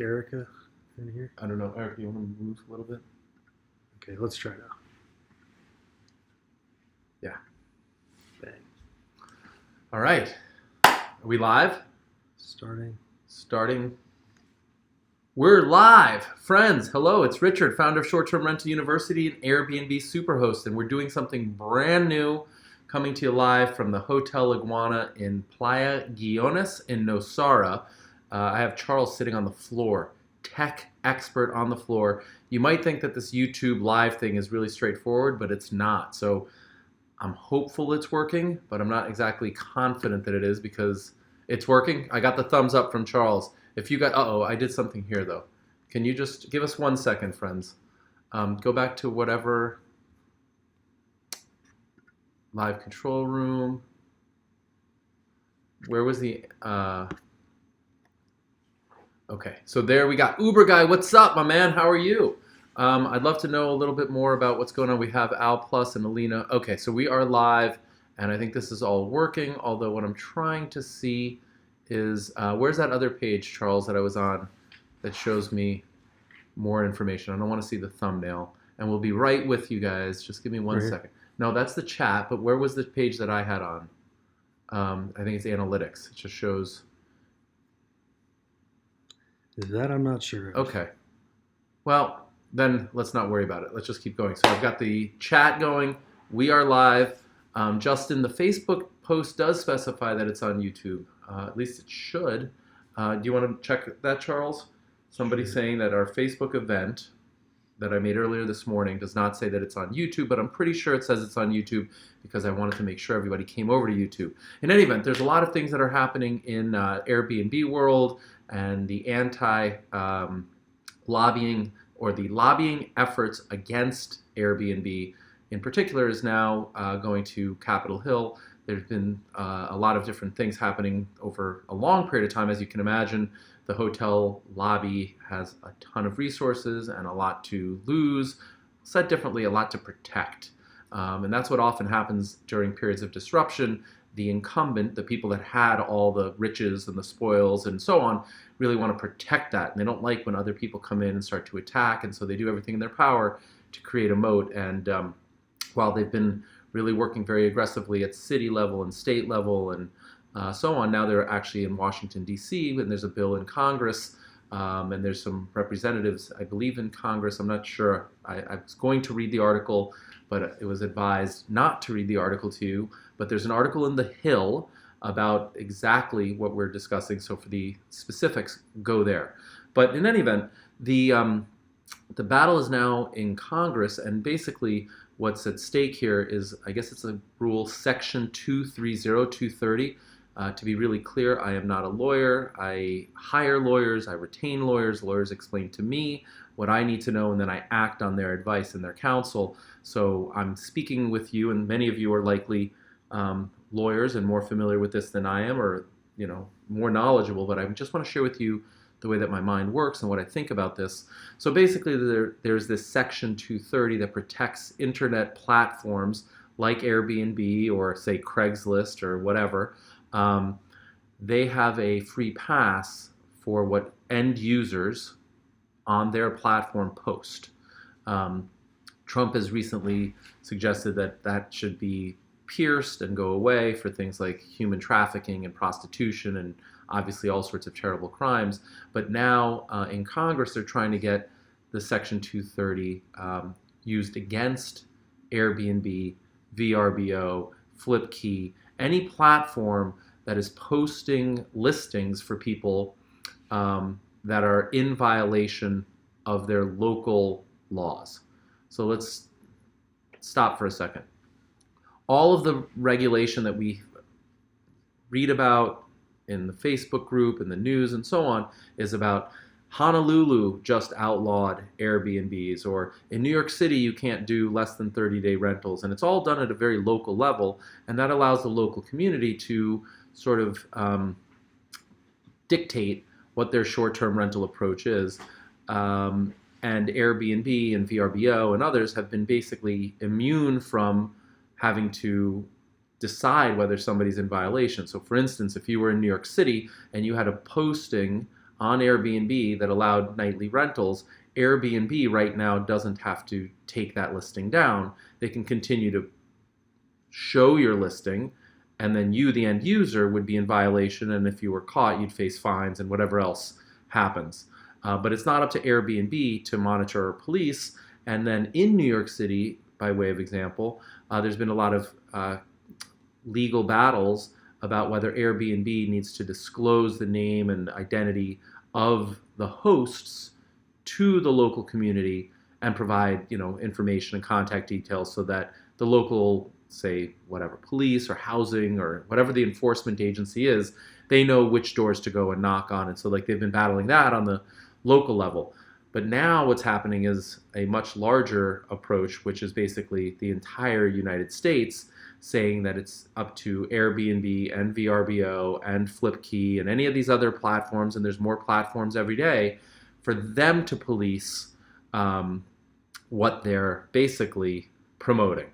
Erica in here? I don't know. Eric, you want to move a little bit? Okay, let's try now. Yeah. Bang. All right. Are we live? Starting. Starting. We're live. Friends, hello. It's Richard, founder of Short Term Rental University and Airbnb Superhost, and we're doing something brand new, coming to you live from the Hotel Iguana in Playa Guiones in Nosara. I have Charles sitting on the floor, tech expert on the floor. You might think that this YouTube live thing is really straightforward, but it's not. So I'm hopeful it's working, but I'm not exactly confident that it is because it's working. I got the thumbs up from Charles. If you got, uh-oh, I did something here though. Can you just give us 1 second, friends? Go back to whatever live control room. Where was the, okay, so there we got Uber guy. What's up, my man? How are you? I'd love to know a little bit more about what's going on. We have Al Plus and Alina. Okay, so we are live, and I think this is all working, although what I'm trying to see is, where's that other page, Charles, that I was on that shows me more information? I don't want to see the thumbnail, and we'll be right with you guys. Just give me one Right here. second. No, that's the chat, but where was the page that I had on? I think it's analytics. It just shows. Is that I'm not sure of. Okay. Well, then let's not worry about it. Let's just keep going. So I've got the chat going. We are live. Justin, the Facebook post does specify that it's on YouTube. At least it should. Do you want to check that, Charles? Somebody Sure. saying that our Facebook event that I made earlier this morning does not say that it's on YouTube, but I'm pretty sure it says it's on YouTube because I wanted to make sure everybody came over to YouTube. In any event, there's a lot of things that are happening in Airbnb world and the lobbying or the lobbying efforts against Airbnb in particular is now going to Capitol Hill. There's been a lot of different things happening over a long period of time. As you can imagine, the hotel lobby has a ton of resources and a lot to lose. Said differently, a lot to protect. And that's what often happens during periods of disruption. The incumbent, the people that had all the riches and the spoils and so on, really want to protect that. And they don't like when other people come in and start to attack. And so they do everything in their power to create a moat. And while they've been really working very aggressively at city level and state level and so on, now they're actually in Washington, D.C., and there's a bill in Congress. And there's some representatives, I believe, in Congress. I'm not sure. I was going to read the article, but it was advised not to read the article to you. But there's an article in The Hill about exactly what we're discussing. So for the specifics, go there. But in any event, the battle is now in Congress, and basically what's at stake here is, I guess it's a rule, Section 230, 230. To be really clear, I am not a lawyer. I hire lawyers, I retain lawyers. Lawyers explain to me what I need to know, and then I act on their advice and their counsel. So I'm speaking with you, and many of you are likely lawyers and more familiar with this than I am, or more knowledgeable. But I just want to share with you the way that my mind works and what I think about this. So basically, there's this Section 230 that protects internet platforms like Airbnb or say Craigslist or whatever. They have a free pass for what end users on their platform post. Trump has recently suggested that that should be pierced and go away for things like human trafficking and prostitution and obviously all sorts of terrible crimes. But now in Congress, they're trying to get the Section 230 used against Airbnb, VRBO, Flipkey, any platform that is posting listings for people that are in violation of their local laws. So let's stop for a second. All of the regulation that we read about in the Facebook group, in the news, and so on is about Honolulu just outlawed Airbnbs, or in New York City you can't do less than 30-day rentals, and it's all done at a very local level, and that allows the local community to sort of dictate what their short-term rental approach is. And Airbnb and VRBO and others have been basically immune from having to decide whether somebody's in violation. So for instance, if you were in New York City and you had a posting on Airbnb that allowed nightly rentals, Airbnb right now doesn't have to take that listing down. They can continue to show your listing, and then you, the end user, would be in violation, and if you were caught, you'd face fines and whatever else happens. But it's not up to Airbnb to monitor or police. And then in New York City, by way of example, there's been a lot of legal battles about whether Airbnb needs to disclose the name and identity of the hosts to the local community and provide, information and contact details so that the local, say, whatever, police or housing or whatever the enforcement agency is, they know which doors to go and knock on. And so they've been battling that on the local level. But now what's happening is a much larger approach, which is basically the entire United States saying that it's up to Airbnb and VRBO and Flipkey and any of these other platforms, and there's more platforms every day, for them to police what they're basically promoting.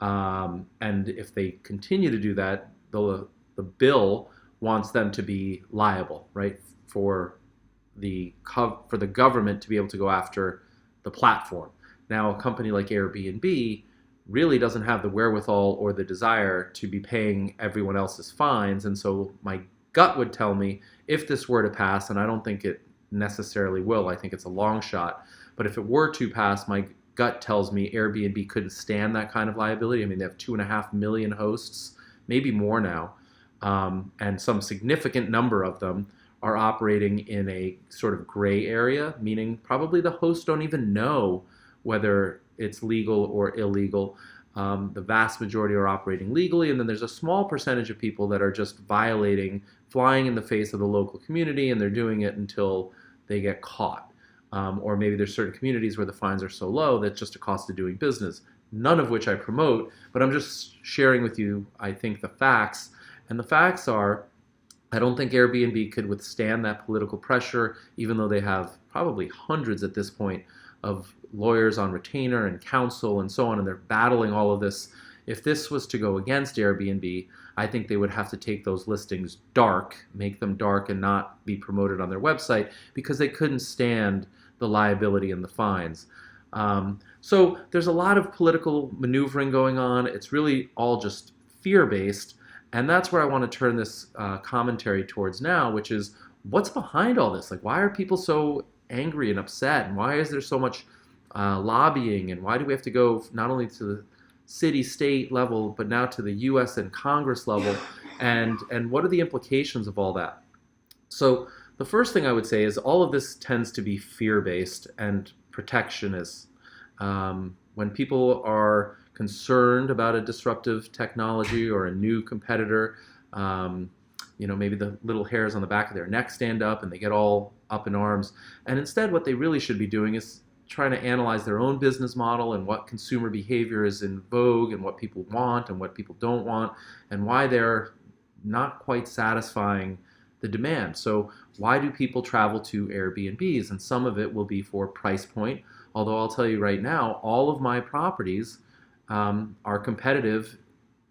And if they continue to do that, the bill wants them to be liable, right, for the government to be able to go after the platform. Now, a company like Airbnb really doesn't have the wherewithal or the desire to be paying everyone else's fines, and so my gut would tell me if this were to pass, and I don't think it necessarily will, I think it's a long shot, but if it were to pass, my gut tells me Airbnb couldn't stand that kind of liability. I mean, they have 2.5 million hosts, maybe more now, and some significant number of them are operating in a sort of gray area, meaning probably the hosts don't even know whether it's legal or illegal. The vast majority are operating legally, and then there's a small percentage of people that are just violating, flying in the face of the local community, and they're doing it until they get caught. Or maybe there's certain communities where the fines are so low that's just a cost of doing business, none of which I promote, but I'm just sharing with you, I think, the facts. And the facts are, I don't think Airbnb could withstand that political pressure, even though they have probably hundreds at this point of lawyers on retainer and counsel and so on, and they're battling all of this. If this was to go against Airbnb, I think they would have to take those listings dark, make them dark and not be promoted on their website, because they couldn't stand the liability and the fines. So there's a lot of political maneuvering going on. It's really all just fear-based. And that's where I want to turn this commentary towards now, which is what's behind all this? Like, why are people so angry and upset? And why is there so much lobbying? And why do we have to go not only to the city, state level, but now to the U.S. and Congress level? And what are the implications of all that? So the first thing I would say is all of this tends to be fear-based and protectionist. When people are concerned about a disruptive technology or a new competitor, maybe the little hairs on the back of their neck stand up and they get all up in arms. And instead, what they really should be doing is trying to analyze their own business model and what consumer behavior is in vogue and what people want and what people don't want and why they're not quite satisfying the demand. So why do people travel to Airbnbs? And some of it will be for price point, although I'll tell you right now, all of my properties are competitive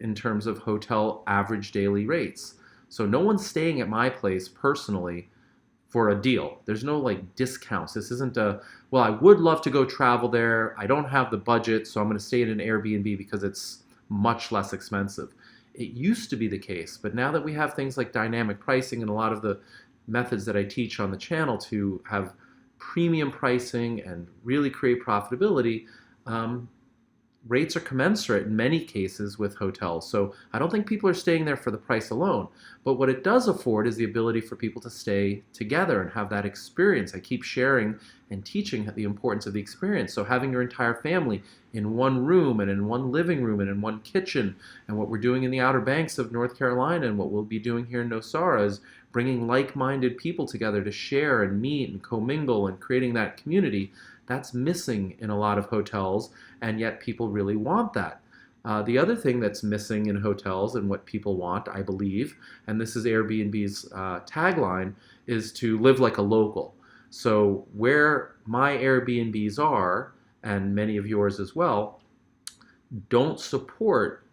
in terms of hotel average daily rates. So no one's staying at my place personally for a deal. There's no discounts. This isn't well, I would love to go travel there. I don't have the budget, so I'm going to stay in an Airbnb because it's much less expensive. It used to be the case, but now that we have things like dynamic pricing and a lot of the methods that I teach on the channel to have premium pricing and really create profitability, rates are commensurate in many cases with hotels. So I don't think people are staying there for the price alone. But what it does afford is the ability for people to stay together and have that experience. I keep sharing and teaching the importance of the experience. So having your entire family in one room and in one living room and in one kitchen, and what we're doing in the Outer Banks of North Carolina and what we'll be doing here in Nosara is bringing like-minded people together to share and meet and commingle and creating that community. That's missing in a lot of hotels, and yet people really want that. The other thing that's missing in hotels and what people want, I believe, and this is Airbnb's tagline, is to live like a local. So where my Airbnbs are, and many of yours as well, don't support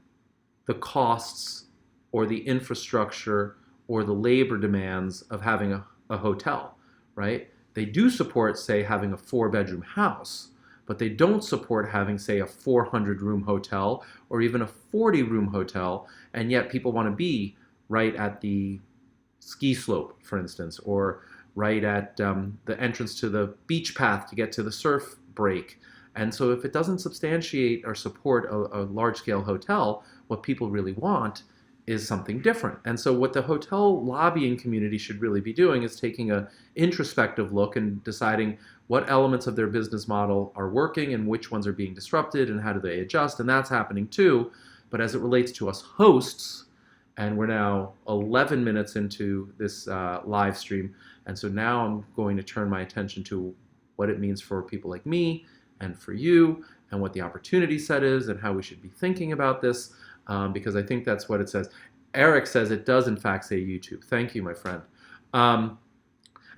the costs or the infrastructure or the labor demands of having a hotel. right? They do support, say, having a 4-bedroom house, but they don't support having, say, a 400-room hotel or even a 40-room hotel, and yet people want to be right at the ski slope, for instance, or right at the entrance to the beach path to get to the surf break. And so if it doesn't substantiate or support a large-scale hotel, what people really want is something different. And so what the hotel lobbying community should really be doing is taking an introspective look and deciding what elements of their business model are working and which ones are being disrupted and how do they adjust. And that's happening too. But as it relates to us hosts, and we're now 11 minutes into this live stream, and so now I'm going to turn my attention to what it means for people like me and for you, and what the opportunity set is and how we should be thinking about this. Because I think that's what it says. Eric says it does in fact say YouTube. Thank you, my friend. And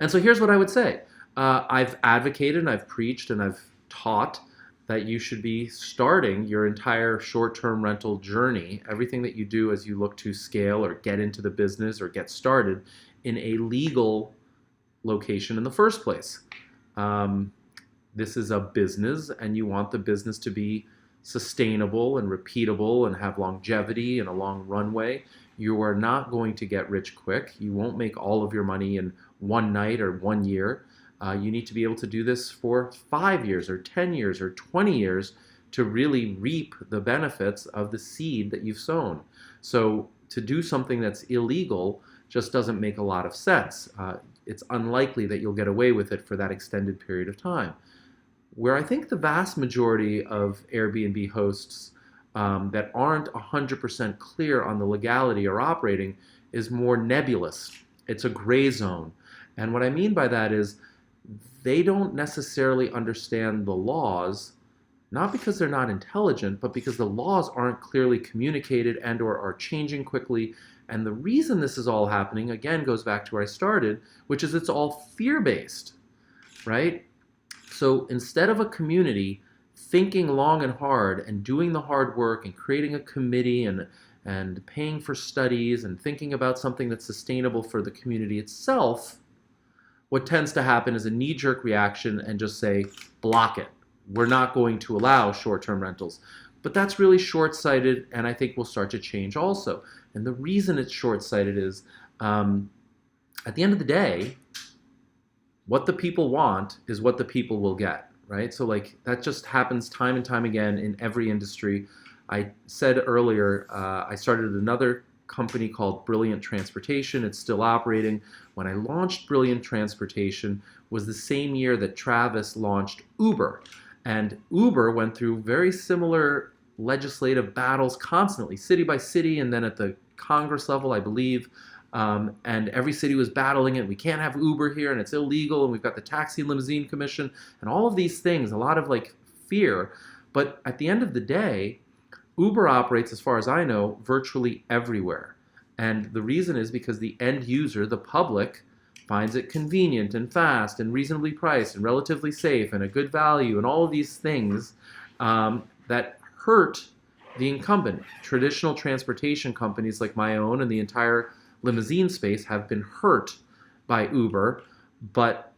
so here's what I would say. I've advocated and I've preached and I've taught that you should be starting your entire short-term rental journey, everything that you do as you look to scale or get into the business or get started, in a legal location in the first place. This is a business, and you want the business to be sustainable and repeatable and have longevity and a long runway. You are not going to get rich quick. You won't make all of your money in one night or 1 year. You need to be able to do this for 5 years or 10 years or 20 years to really reap the benefits of the seed that you've sown. So to do something that's illegal just doesn't make a lot of sense. It's unlikely that you'll get away with it for that extended period of time. Where I think the vast majority of Airbnb hosts that aren't 100% clear on the legality or operating is more nebulous. It's a gray zone. And what I mean by that is they don't necessarily understand the laws, not because they're not intelligent, but because the laws aren't clearly communicated and or are changing quickly. And the reason this is all happening, again, goes back to where I started, which is it's all fear-based, right? So instead of a community thinking long and hard and doing the hard work and creating a committee and paying for studies and thinking about something that's sustainable for the community itself, what tends to happen is a knee-jerk reaction and just say, block it. We're not going to allow short-term rentals. But that's really short-sighted, and I think will start to change also. And the reason it's short-sighted is, at the end of the day, what the people want is what the people will get, right? So like that just happens time and time again in every industry. I said earlier, I started another company called Brilliant Transportation. It's still operating. When I launched Brilliant Transportation was the same year that Travis launched Uber. And Uber went through very similar legislative battles constantly, city by city, and then at the Congress level, I believe. And every city was battling it. We can't have Uber here, and it's illegal, and we've got the Taxi and Limousine Commission, and all of these things, a lot of like fear. But at the end of the day, Uber operates, as far as I know, virtually everywhere. And the reason is because the end user, the public, finds it convenient and fast and reasonably priced and relatively safe and a good value and all of these things that hurt the incumbent. Traditional transportation companies like my own and the entire limousine space have been hurt by Uber, but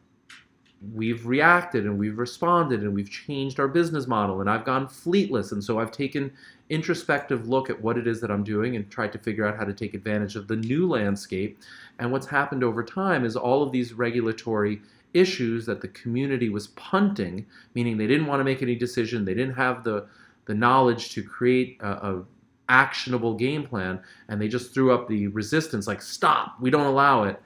we've reacted and we've responded and we've changed our business model, and I've gone fleetless, and so I've taken introspective look at what it is that I'm doing and tried to figure out how to take advantage of the new landscape. And what's happened over time is all of these regulatory issues that the community was punting, meaning they didn't want to make any decision, they didn't have the knowledge to create a actionable game plan, and they just threw up the resistance like, stop, we don't allow it.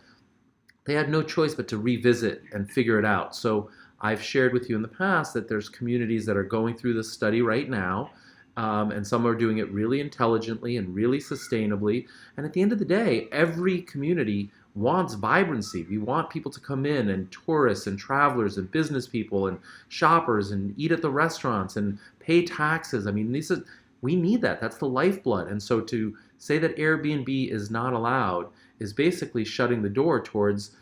They had no choice but to revisit and figure it out. So I've shared with you in the past that there's communities that are going through this study right now, and some are doing it really intelligently and really sustainably. And at the end of the day, every community wants vibrancy. We want people to come in, and tourists and travelers and business people and shoppers, and eat at the restaurants and pay taxes. I mean, we need that. That's the lifeblood. And so to say that Airbnb is not allowed is basically shutting the door towards,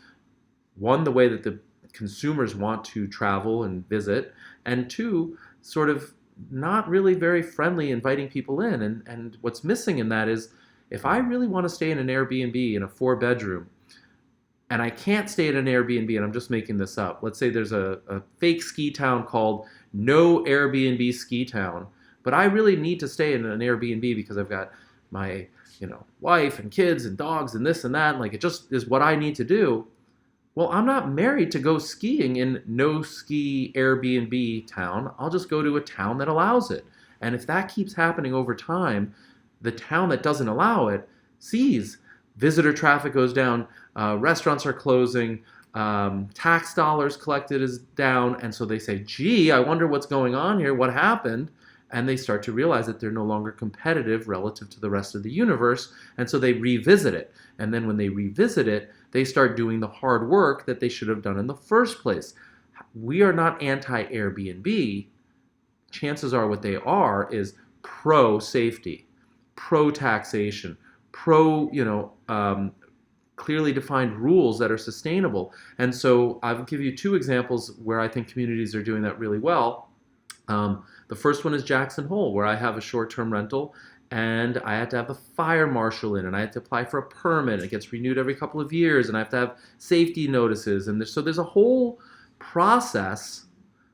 one, the way that the consumers want to travel and visit, and two, sort of not really very friendly inviting people in. And what's missing in that is, if I really want to stay in an Airbnb in a 4-bedroom, and I can't stay at an Airbnb, and I'm just making this up. Let's say there's a fake ski town called No Airbnb Ski Town, but I really need to stay in an Airbnb because I've got my, wife and kids and dogs and this and that, and like it just is what I need to do. Well, I'm not married to go skiing in no ski Airbnb town. I'll just go to a town that allows it. And if that keeps happening over time, the town that doesn't allow it sees visitor traffic goes down, restaurants are closing, tax dollars collected is down, and so they say, gee, I wonder what's going on here, what happened? And they start to realize that they're no longer competitive relative to the rest of the universe, and so they revisit it. And then when they revisit it, they start doing the hard work that they should have done in the first place. We are not anti-Airbnb. Chances are what they are is pro-safety, pro-taxation, clearly defined rules that are sustainable. And so I'll give you two examples where I think communities are doing that really well. The first one is Jackson Hole, where I have a short-term rental, and I had to have a fire marshal in, and I had to apply for a permit. It gets renewed every couple of years, and I have to have safety notices. And so there's a whole process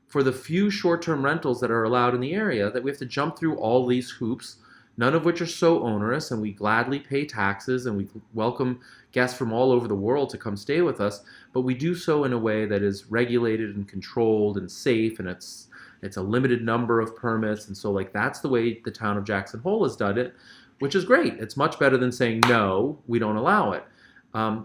for the few short-term rentals that are allowed in the area that we have to jump through all these hoops, none of which are so onerous, and we gladly pay taxes, and we welcome guests from all over the world to come stay with us, but we do so in a way that is regulated and controlled and safe, and it's a limited number of permits, and so that's the way the town of Jackson Hole has done it, which is great. It's much better than saying, no, we don't allow it.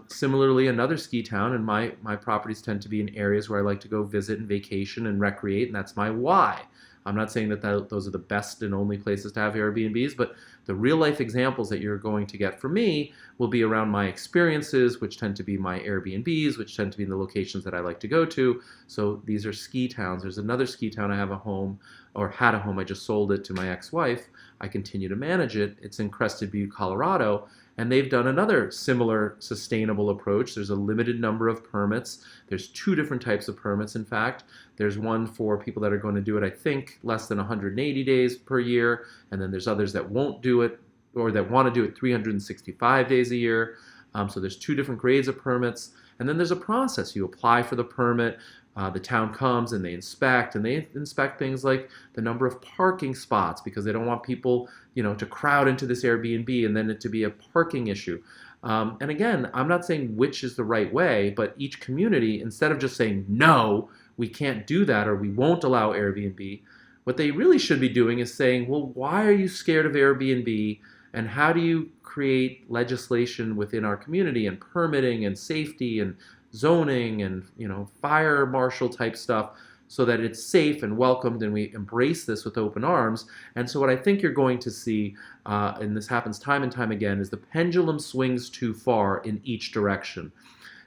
Similarly, another ski town, and my properties tend to be in areas where I like to go visit and vacation and recreate, and that's my why. I'm not saying that those are the best and only places to have Airbnbs, but the real life examples that you're going to get from me will be around my experiences, which tend to be my Airbnbs, which tend to be in the locations that I like to go to. So these are ski towns. There's another ski town I have a home, or had a home. I just sold it to my ex-wife. I continue to manage it. It's in Crested Butte, Colorado. And they've done another similar sustainable approach. There's a limited number of permits. There's two different types of permits, in fact. There's one for people that are going to do it, I think, less than 180 days per year. And then there's others that won't do it, or that want to do it 365 days a year. So there's two different grades of permits. And then there's a process. You apply for the permit. The town comes and they inspect things like the number of parking spots, because they don't want people, to crowd into this Airbnb and then it to be a parking issue. And again, I'm not saying which is the right way, but each community, instead of just saying, no, we can't do that, or we won't allow Airbnb, what they really should be doing is saying, well, why are you scared of Airbnb? And how do you create legislation within our community, and permitting and safety and zoning and fire marshal type stuff, so that it's safe and welcomed and we embrace this with open arms. And so what I think you're going to see, and this happens time and time again, is the pendulum swings too far in each direction.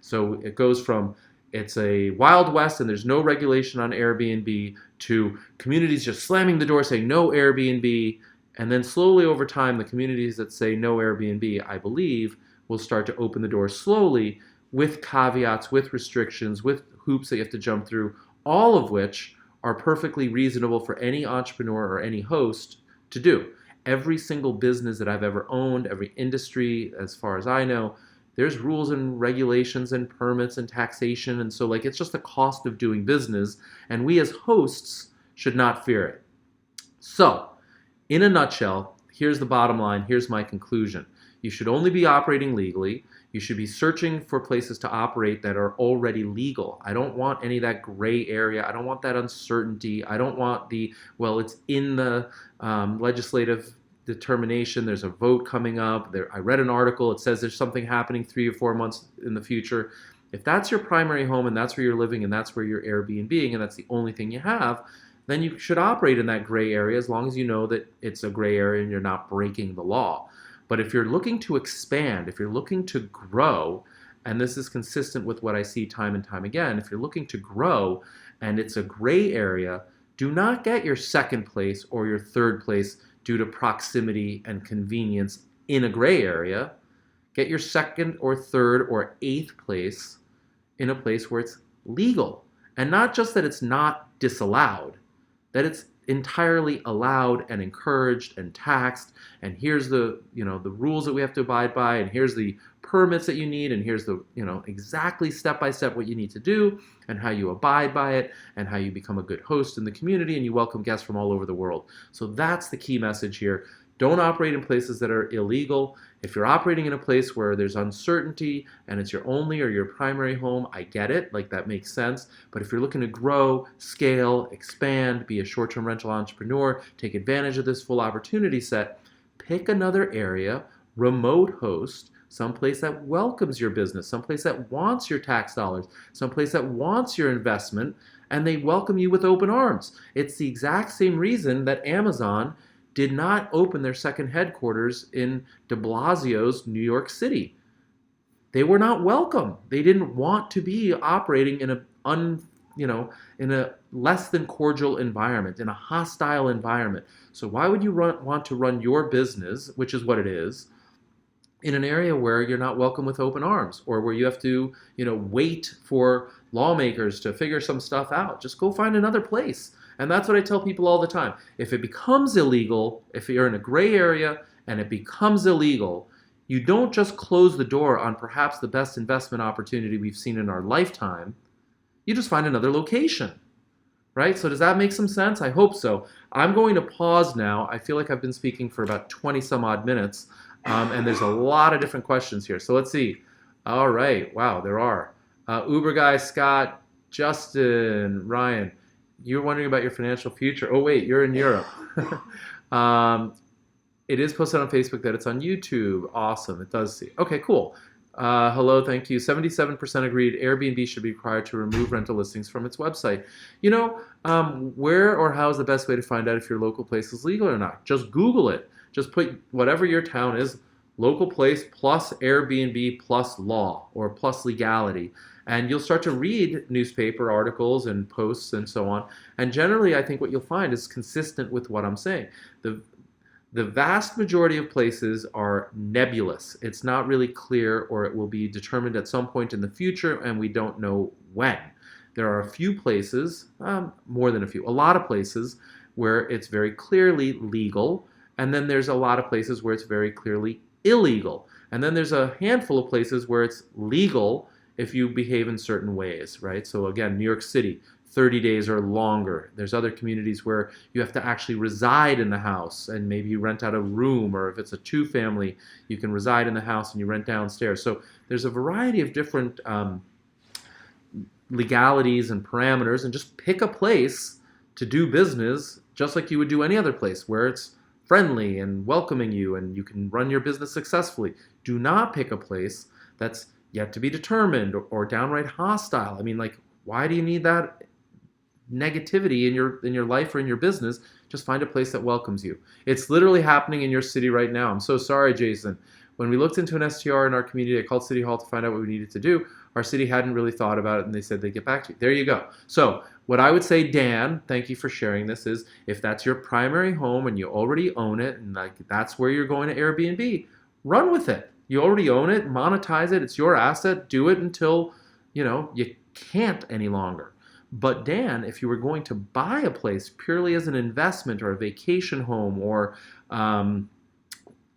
So it goes from it's a Wild West and there's no regulation on Airbnb, to communities just slamming the door saying no Airbnb. And then slowly over time, the communities that say no Airbnb, I believe, will start to open the door slowly, with caveats, with restrictions, with hoops that you have to jump through, all of which are perfectly reasonable for any entrepreneur or any host to do. Every single business that I've ever owned, every industry, as far as I know, there's rules and regulations and permits and taxation, and so it's just the cost of doing business, and we as hosts should not fear it. So, in a nutshell, here's the bottom line, here's my conclusion. You should only be operating legally. You should be searching for places to operate that are already legal. I don't want any of that gray area. I don't want that uncertainty. I don't want it's in the legislative determination. There's a vote coming up. I read an article. It says there's something happening 3 or 4 months in the future. If that's your primary home and that's where you're living and that's where you're Airbnb-ing and that's the only thing you have, then you should operate in that gray area, as long as you know that it's a gray area and you're not breaking the law. But if you're looking to expand, if you're looking to grow, and this is consistent with what I see time and time again, if you're looking to grow and it's a gray area, do not get your second place or your third place due to proximity and convenience in a gray area. Get your second or third or eighth place in a place where it's legal. And not just that it's not disallowed, that entirely allowed and encouraged and taxed, and here's the the rules that we have to abide by, and here's the permits that you need, and here's the exactly step by step what you need to do and how you abide by it and how you become a good host in the community and you welcome guests from all over the world. So that's the key message here. Don't operate in places that are illegal. If you're operating in a place where there's uncertainty and it's your only or your primary home, I get it, like that makes sense. But if you're looking to grow, scale, expand, be a short-term rental entrepreneur, take advantage of this full opportunity set, pick another area, remote host, someplace that welcomes your business, someplace that wants your tax dollars, someplace that wants your investment, and they welcome you with open arms. It's the exact same reason that Amazon did not open their second headquarters in de Blasio's New York City. They were not welcome. They didn't want to be operating in in a less than cordial environment, in a hostile environment. So why would you want to run your business, which is what it is, in an area where you're not welcome with open arms, or where you have to, wait for lawmakers to figure some stuff out? Just go find another place. And that's what I tell people all the time. If it becomes illegal, if you're in a gray area and it becomes illegal, you don't just close the door on perhaps the best investment opportunity we've seen in our lifetime. You just find another location, right? So does that make some sense? I hope so. I'm going to pause now. I feel like I've been speaking for about 20 some odd minutes, and there's a lot of different questions here. So let's see. All right. Wow, there are. Uber Guy, Scott, Justin, Ryan. You're wondering about your financial future. Oh, wait, you're in Europe. It is posted on Facebook that it's on YouTube. Awesome. It does see. Okay, cool. Hello, thank you. 77% agreed Airbnb should be required to remove rental listings from its website. Where or how is the best way to find out if your local place is legal or not? Just Google it. Just put whatever your town is, local place plus Airbnb plus law or plus legality. And you'll start to read newspaper articles and posts and so on. And generally, I think what you'll find is consistent with what I'm saying. The vast majority of places are nebulous. It's not really clear, or it will be determined at some point in the future, and we don't know when. There are a few places, more than a few, a lot of places where it's very clearly legal. And then there's a lot of places where it's very clearly illegal. And then there's a handful of places where it's legal if you behave in certain ways, right? So again, New York City, 30 days or longer. There's other communities where you have to actually reside in the house, and maybe you rent out a room, or if it's a two-family, you can reside in the house and you rent downstairs. So there's a variety of different legalities and parameters, and just pick a place to do business just like you would do any other place where it's friendly and welcoming you and you can run your business successfully. Do not pick a place that's yet to be determined or downright hostile. I mean, like, why do you need that negativity in your life or in your business? Just find a place that welcomes you. It's literally happening in your city right now. I'm so sorry, Jason. When we looked into an STR in our community, I called City Hall to find out what we needed to do. Our city hadn't really thought about it, and they said they'd get back to you. There you go. So what I would say, Dan, thank you for sharing this, is if that's your primary home and you already own it, and like that's where you're going to Airbnb, run with it. You already own it, monetize it. It's your asset. Do it until you can't any longer. But Dan, if you were going to buy a place purely as an investment or a vacation home, or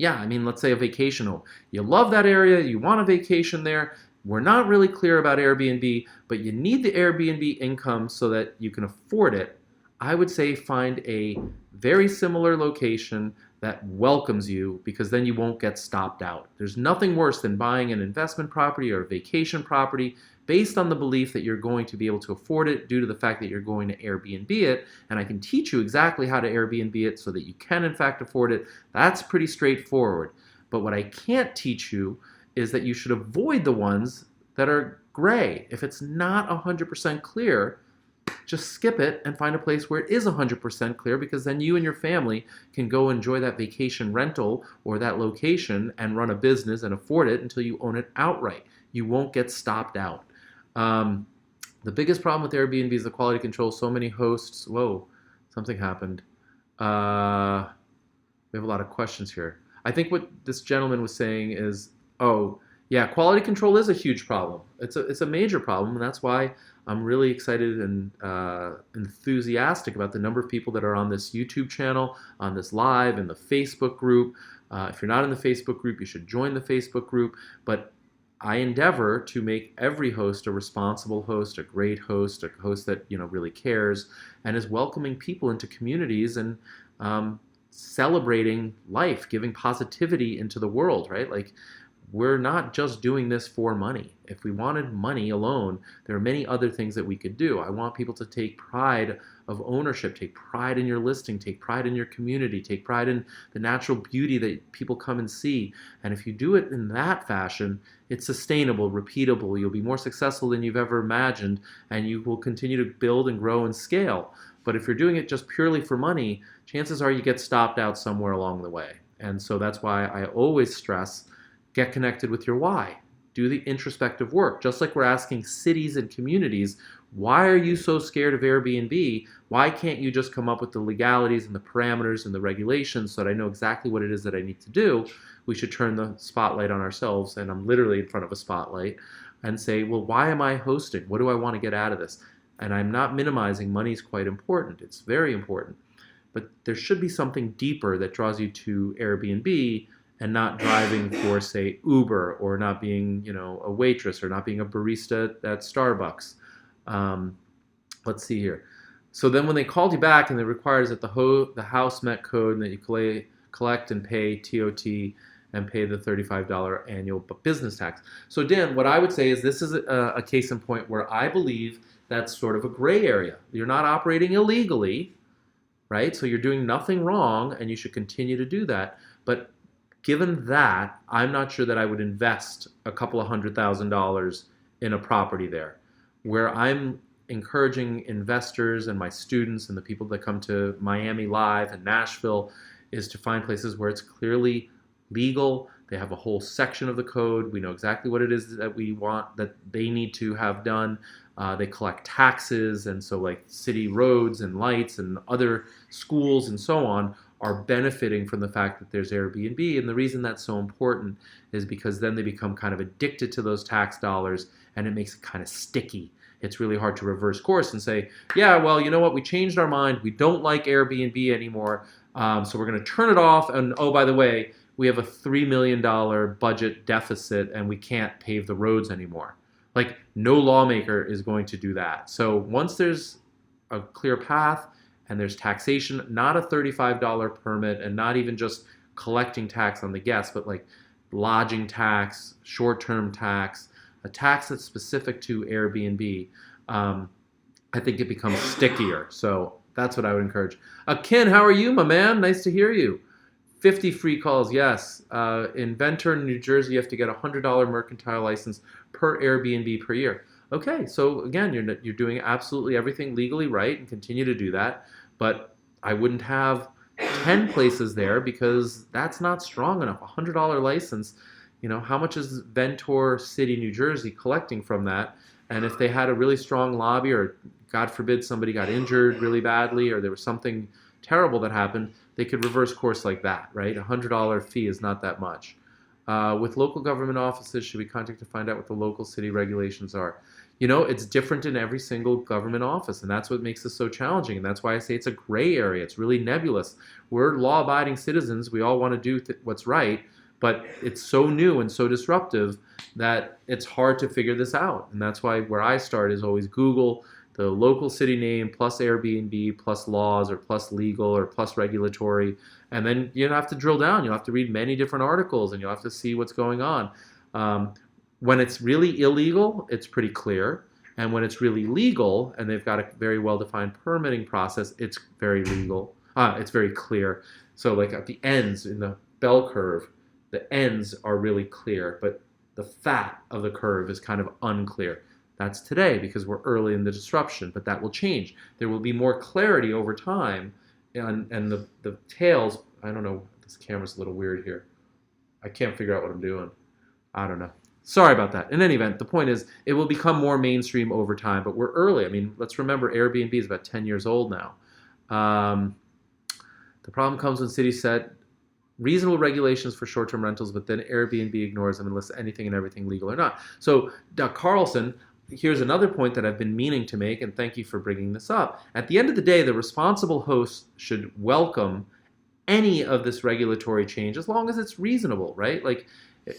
let's say a vacation home. You love that area, you want a vacation there. We're not really clear about Airbnb, but you need the Airbnb income so that you can afford it. I would say find a very similar location that welcomes you, because then you won't get stopped out. There's nothing worse than buying an investment property or a vacation property based on the belief that you're going to be able to afford it due to the fact that you're going to Airbnb it, and I can teach you exactly how to Airbnb it so that you can in fact afford it. That's pretty straightforward. But what I can't teach you is that you should avoid the ones that are gray. If it's not 100% clear, just skip it and find a place where it is 100% clear, because then you and your family can go enjoy that vacation rental or that location and run a business and afford it until you own it outright. You won't get stopped out. The biggest problem with Airbnb is the quality control. So many hosts. Whoa, something happened. We have a lot of questions here. I think what this gentleman was saying is, quality control is a huge problem. It's a major problem, and that's why I'm really excited and enthusiastic about the number of people that are on this YouTube channel, on this live, in the Facebook group. If you're not in the Facebook group, you should join the Facebook group. But I endeavor to make every host a responsible host, a great host, a host that really cares and is welcoming people into communities and celebrating life, giving positivity into the world, right? Like, we're not just doing this for money. If we wanted money alone, there are many other things that we could do. I want people to take pride of ownership, take pride in your listing, take pride in your community, take pride in the natural beauty that people come and see. And if you do it in that fashion, it's sustainable, repeatable. You'll be more successful than you've ever imagined, and you will continue to build and grow and scale. But if you're doing it just purely for money, chances are you get stopped out somewhere along the way. And so that's why I always stress, get connected with your why. Do the introspective work. Just like we're asking cities and communities, why are you so scared of Airbnb? Why can't you just come up with the legalities and the parameters and the regulations so that I know exactly what it is that I need to do? We should turn the spotlight on ourselves, and I'm literally in front of a spotlight, and say, well, why am I hosting? What do I want to get out of this? And I'm not minimizing money is quite important. It's very important. But there should be something deeper that draws you to Airbnb and not driving for, say, Uber, or not being, a waitress, or not being a barista at Starbucks. Let's see here. So then when they called you back and it requires that the house met code and that you collect and pay TOT and pay the $35 annual business tax. So Dan, what I would say is this is a case in point where I believe that's sort of a gray area. You're not operating illegally, right? So you're doing nothing wrong, and you should continue to do that. But given that, I'm not sure that I would invest a couple of $100,000 in a property there. Where I'm encouraging investors and my students and the people that come to Miami Live and Nashville is to find places where it's clearly legal. They have a whole section of the code. We know exactly what it is that we want, that they need to have done. They collect taxes, and so like city roads and lights and other schools and so on are benefiting from the fact that there's Airbnb. And the reason that's so important is because then they become kind of addicted to those tax dollars, and it makes it kind of sticky. It's really hard to reverse course and say, yeah, well, you know what? We changed our mind. We don't like Airbnb anymore. So we're going to turn it off. And oh, by the way, we have a $3 million budget deficit and we can't pave the roads anymore. Like, no lawmaker is going to do that. So once there's a clear path, and there's taxation, not a $35 permit, and not even just collecting tax on the guests, but like lodging tax, short-term tax, a tax that's specific to Airbnb, I think it becomes stickier. So that's what I would encourage. Ken, how are you, my man? Nice to hear you. 50 free calls, yes. In Ventura, New Jersey, you have to get a $100 mercantile license per Airbnb per year. Okay, so again, you're doing absolutely everything legally right, and continue to do that. But I wouldn't have 10 places there, because that's not strong enough. A $100 license, how much is Ventura City, New Jersey collecting from that? And if they had a really strong lobby, or God forbid somebody got injured really badly, or there was something terrible that happened, they could reverse course like that, right? A $100 fee is not that much. With local government offices, should we contact to find out what the local city regulations are? It's different in every single government office, and that's what makes this so challenging. And that's why I say it's a gray area. It's really nebulous. We're law-abiding citizens. We all want to do what's right, but it's so new and so disruptive that it's hard to figure this out. And that's why where I start is always Google the local city name plus Airbnb plus laws, or plus legal, or plus regulatory. And then you have to drill down. You'll have to read many different articles, and you'll have to see what's going on. When it's really illegal, it's pretty clear. And when it's really legal, and they've got a very well-defined permitting process, it's very legal. It's very clear. So like at the ends in the bell curve, the ends are really clear, but the fat of the curve is kind of unclear. That's today because we're early in the disruption, but that will change. There will be more clarity over time, and the tails, I don't know, this camera's a little weird here. I can't figure out what I'm doing. I don't know. Sorry about that. In any event, the point is it will become more mainstream over time, but we're early. I mean, let's remember Airbnb is about 10 years old now. The problem comes when cities set reasonable regulations for short-term rentals, but then Airbnb ignores them and lists anything and everything legal or not. So, Doc Carlson, here's another point that I've been meaning to make, and thank you for bringing this up. At the end of the day, the responsible host should welcome any of this regulatory change as long as it's reasonable, right? Like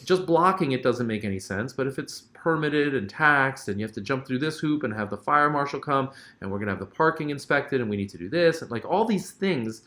just blocking it doesn't make any sense, but if it's permitted and taxed and you have to jump through this hoop and have the fire marshal come and we're going to have the parking inspected and we need to do this and like all these things,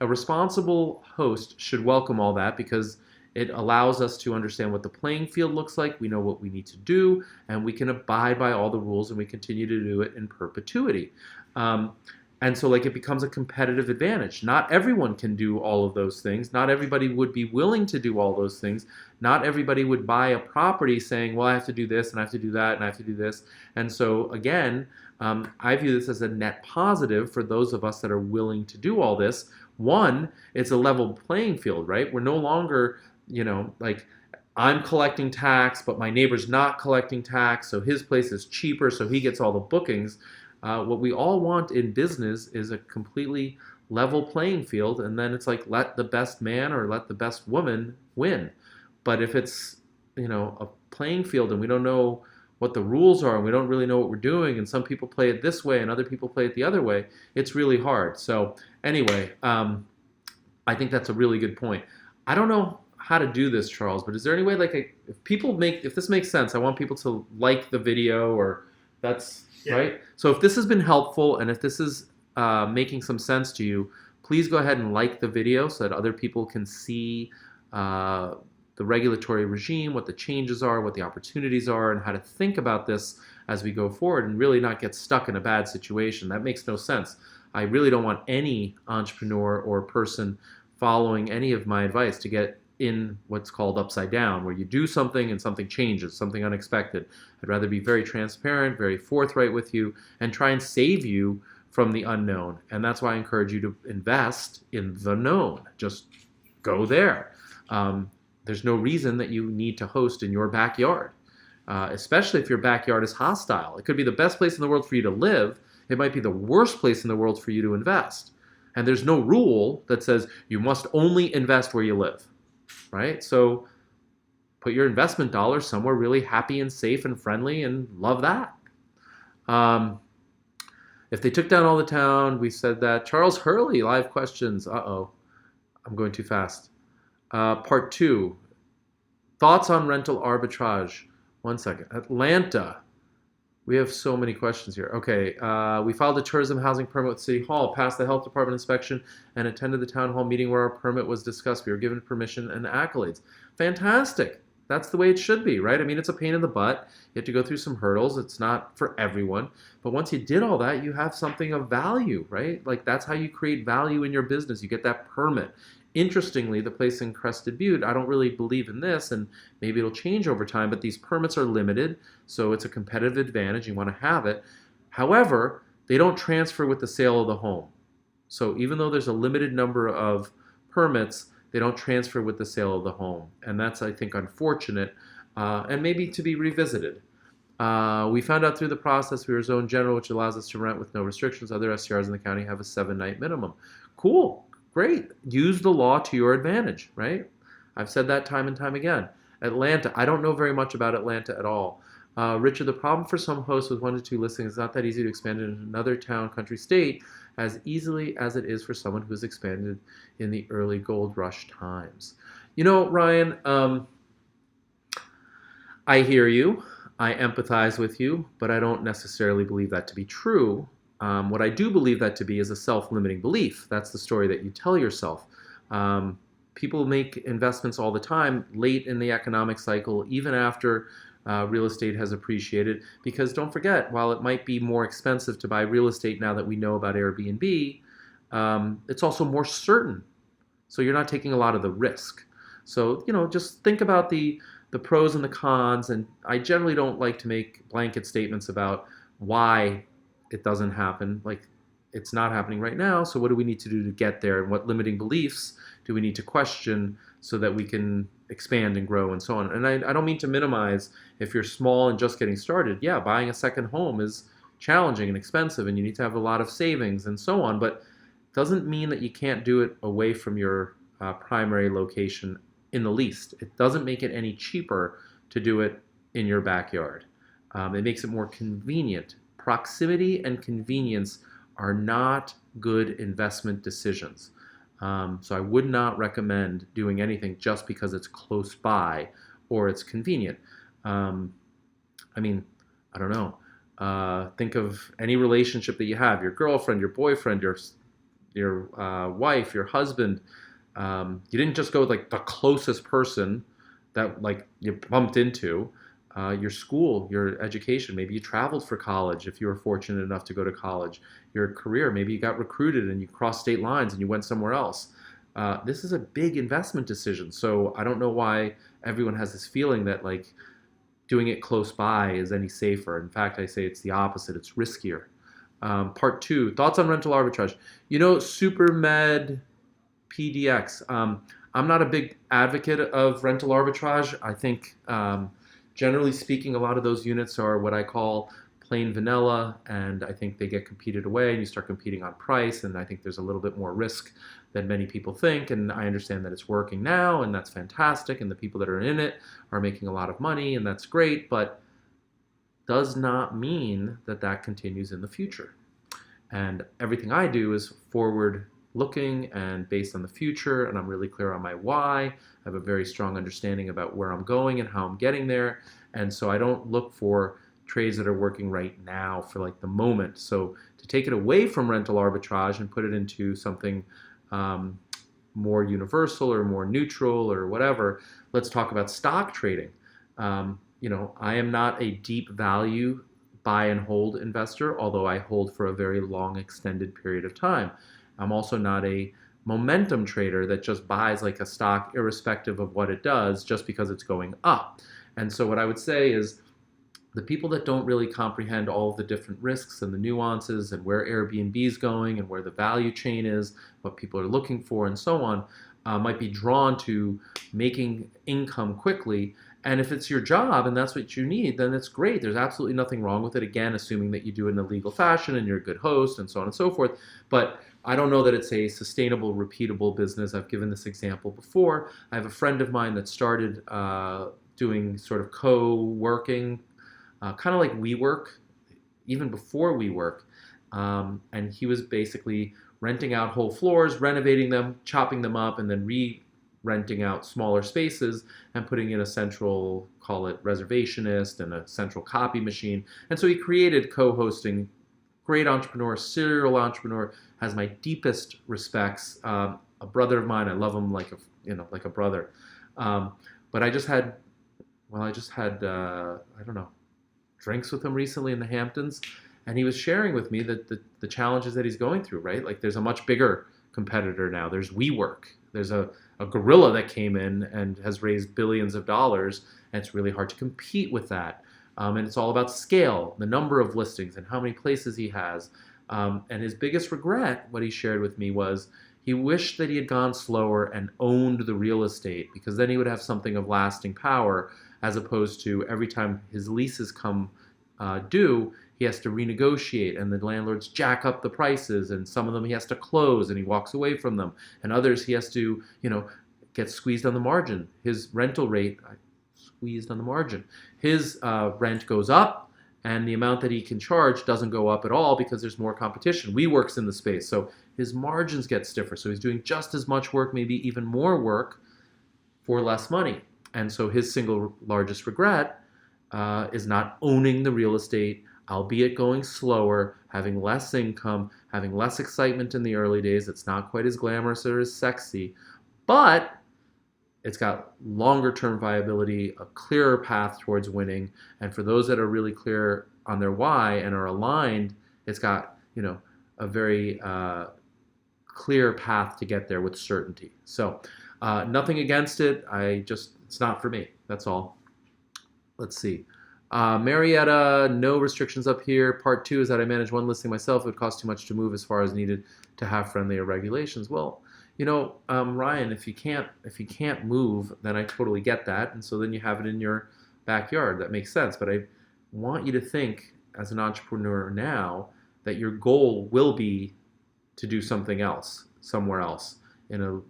a responsible host should welcome all that because it allows us to understand what the playing field looks like. We know what we need to do, and we can abide by all the rules, and we continue to do it in perpetuity. And so like it becomes a competitive advantage. Not everyone can do all of those things. Not everybody would be willing to do all those things. Not everybody would buy a property saying, well, I have to do this and I have to do that and I have to do this. And so again, I view this as a net positive for those of us that are willing to do all this. One, it's a level playing field, right? We're no longer, like I'm collecting tax, but my neighbor's not collecting tax, so his place is cheaper, so he gets all the bookings. What we all want in business is a completely level playing field, and then it's like let the best man or let the best woman win. But if it's a playing field and we don't know what the rules are and we don't really know what we're doing, and some people play it this way and other people play it the other way, it's really hard. So anyway, I think that's a really good point. I don't know how to do this, Charles, but is there any way if this makes sense, I want people to like the video or that's yeah. Right? So if this has been helpful and if this is making some sense to you, please go ahead and like the video so that other people can see the regulatory regime, what the changes are, what the opportunities are, and how to think about this as we go forward and really not get stuck in a bad situation. That makes no sense. I really don't want any entrepreneur or person following any of my advice to get in what's called upside down, where you do something and something changes, something unexpected. I'd rather be very transparent, very forthright with you, and try and save you from the unknown. And that's why I encourage you to invest in the known. Just go there. There's no reason that you need to host in your backyard, especially if your backyard is hostile. It could be the best place in the world for you to live. It might be the worst place in the world for you to invest. And there's no rule that says you must only invest where you live. Right? So put your investment dollars somewhere really happy and safe and friendly and love that. If they took down all the town, we said that. Charles Hurley, live questions. Uh-oh. I'm going too fast. Part 2. Thoughts on rental arbitrage. 1 second. Atlanta. We have so many questions here. Okay, we filed a tourism housing permit with City Hall, passed the health department inspection, and attended the town hall meeting where our permit was discussed. We were given permission and accolades. Fantastic. That's the way it should be, right? I mean, it's a pain in the butt. You have to go through some hurdles. It's not for everyone. But once you did all that, you have something of value, right? Like that's how you create value in your business. You get that permit. Interestingly, the place in Crested Butte, I don't really believe in this, and maybe it'll change over time, but these permits are limited, so it's a competitive advantage. You want to have it. However, they don't transfer with the sale of the home. So even though there's a limited number of permits, they don't transfer with the sale of the home. And that's, I think, unfortunate and maybe to be revisited. We found out through the process we were zone general, which allows us to rent with no restrictions. Other SCRs in the county have a 7-night minimum. Cool. Great. Use the law to your advantage, right? I've said that time and time again. Atlanta. I don't know very much about Atlanta at all. Richard, the problem for some hosts with 1 to 2 listings is not that easy to expand in another town, country, state as easily as it is for someone who's expanded in the early gold rush times. Ryan, I hear you. I empathize with you, but I don't necessarily believe that to be true. What I do believe that to be is a self-limiting belief. That's the story that you tell yourself. People make investments all the time late in the economic cycle, even after real estate has appreciated. Because don't forget, while it might be more expensive to buy real estate now that we know about Airbnb, it's also more certain. So you're not taking a lot of the risk. So, just think about the pros and the cons. And I generally don't like to make blanket statements about why it doesn't happen. Like it's not happening right now. So what do we need to do to get there? And what limiting beliefs do we need to question so that we can expand and grow and so on? And I don't mean to minimize if you're small and just getting started. Yeah, buying a second home is challenging and expensive and you need to have a lot of savings and so on. But it doesn't mean that you can't do it away from your primary location in the least. It doesn't make it any cheaper to do it in your backyard. It makes it more convenient. Proximity and convenience are not good investment decisions. So I would not recommend doing anything just because it's close by or it's convenient. Um, I mean, I don't know. Think of any relationship that you have: your girlfriend, your boyfriend, your wife, your husband. You didn't just go with like the closest person that like you bumped into. Your school, your education. Maybe you traveled for college if you were fortunate enough to go to college. Your career. Maybe you got recruited and you crossed state lines and you went somewhere else. This is a big investment decision. So I don't know why everyone has this feeling that like doing it close by is any safer. In fact, I say it's the opposite. It's riskier. Part two, thoughts on rental arbitrage. SuperMed PDX. I'm not a big advocate of rental arbitrage. I think, generally speaking, a lot of those units are what I call plain vanilla, and I think they get competed away, and you start competing on price, and I think there's a little bit more risk than many people think, and I understand that it's working now, and that's fantastic, and the people that are in it are making a lot of money, and that's great, but does not mean that that continues in the future. And everything I do is forward looking and based on the future, and I'm really clear on my why. I have a very strong understanding about where I'm going and how I'm getting there, and so I don't look for trades that are working right now for like the moment. So to take it away from rental arbitrage and put it into something more universal or more neutral or whatever, let's talk about stock trading. I am not a deep value buy and hold investor, although I hold for a very long extended period of time. I'm also not a momentum trader that just buys like a stock irrespective of what it does just because it's going up. And so what I would say is the people that don't really comprehend all of the different risks and the nuances and where Airbnb is going and where the value chain is, what people are looking for and so on, might be drawn to making income quickly. And if it's your job and that's what you need, then it's great. There's absolutely nothing wrong with it. Again, assuming that you do it in a legal fashion and you're a good host and so on and so forth. But I don't know that it's a sustainable, repeatable business. I've given this example before. I have a friend of mine that started doing sort of co-working, kind of like WeWork, even before WeWork. And he was basically renting out whole floors, renovating them, chopping them up, and then renting out smaller spaces and putting in a central, call it reservationist, and a central copy machine. And so he created co-hosting. Great entrepreneur, serial entrepreneur, has my deepest respects. A brother of mine, I love him like a brother. But I just had I don't know, drinks with him recently in the Hamptons, and he was sharing with me that the challenges that he's going through, right? Like there's a much bigger competitor now. There's WeWork. There's a gorilla that came in and has raised billions of dollars, and it's really hard to compete with that. And it's all about scale, the number of listings, and how many places he has. And his biggest regret, what he shared with me, was he wished that he had gone slower and owned the real estate, because then he would have something of lasting power, as opposed to every time his leases come due, he has to renegotiate, and the landlords jack up the prices, and some of them he has to close and he walks away from them, and others he has to, get squeezed on the margin. His rental rate, squeezed on the margin. His rent goes up, and the amount that he can charge doesn't go up at all because there's more competition. WeWork's in the space, so his margins get stiffer. So he's doing just as much work, maybe even more work, for less money. And so his single largest regret is not owning the real estate, albeit going slower, having less income, having less excitement in the early days. It's not quite as glamorous or as sexy, but it's got longer term viability, a clearer path towards winning. And for those that are really clear on their why and are aligned, it's got, a very clear path to get there with certainty. So nothing against it. It's not for me. That's all. Let's see. Marietta, no restrictions up here. Part two is that I manage one listing myself. It would cost too much to move as far as needed to have friendlier regulations. Well, Ryan, if you can't move, then I totally get that. And so then you have it in your backyard. That makes sense. But I want you to think as an entrepreneur now that your goal will be to do something else, somewhere else, in a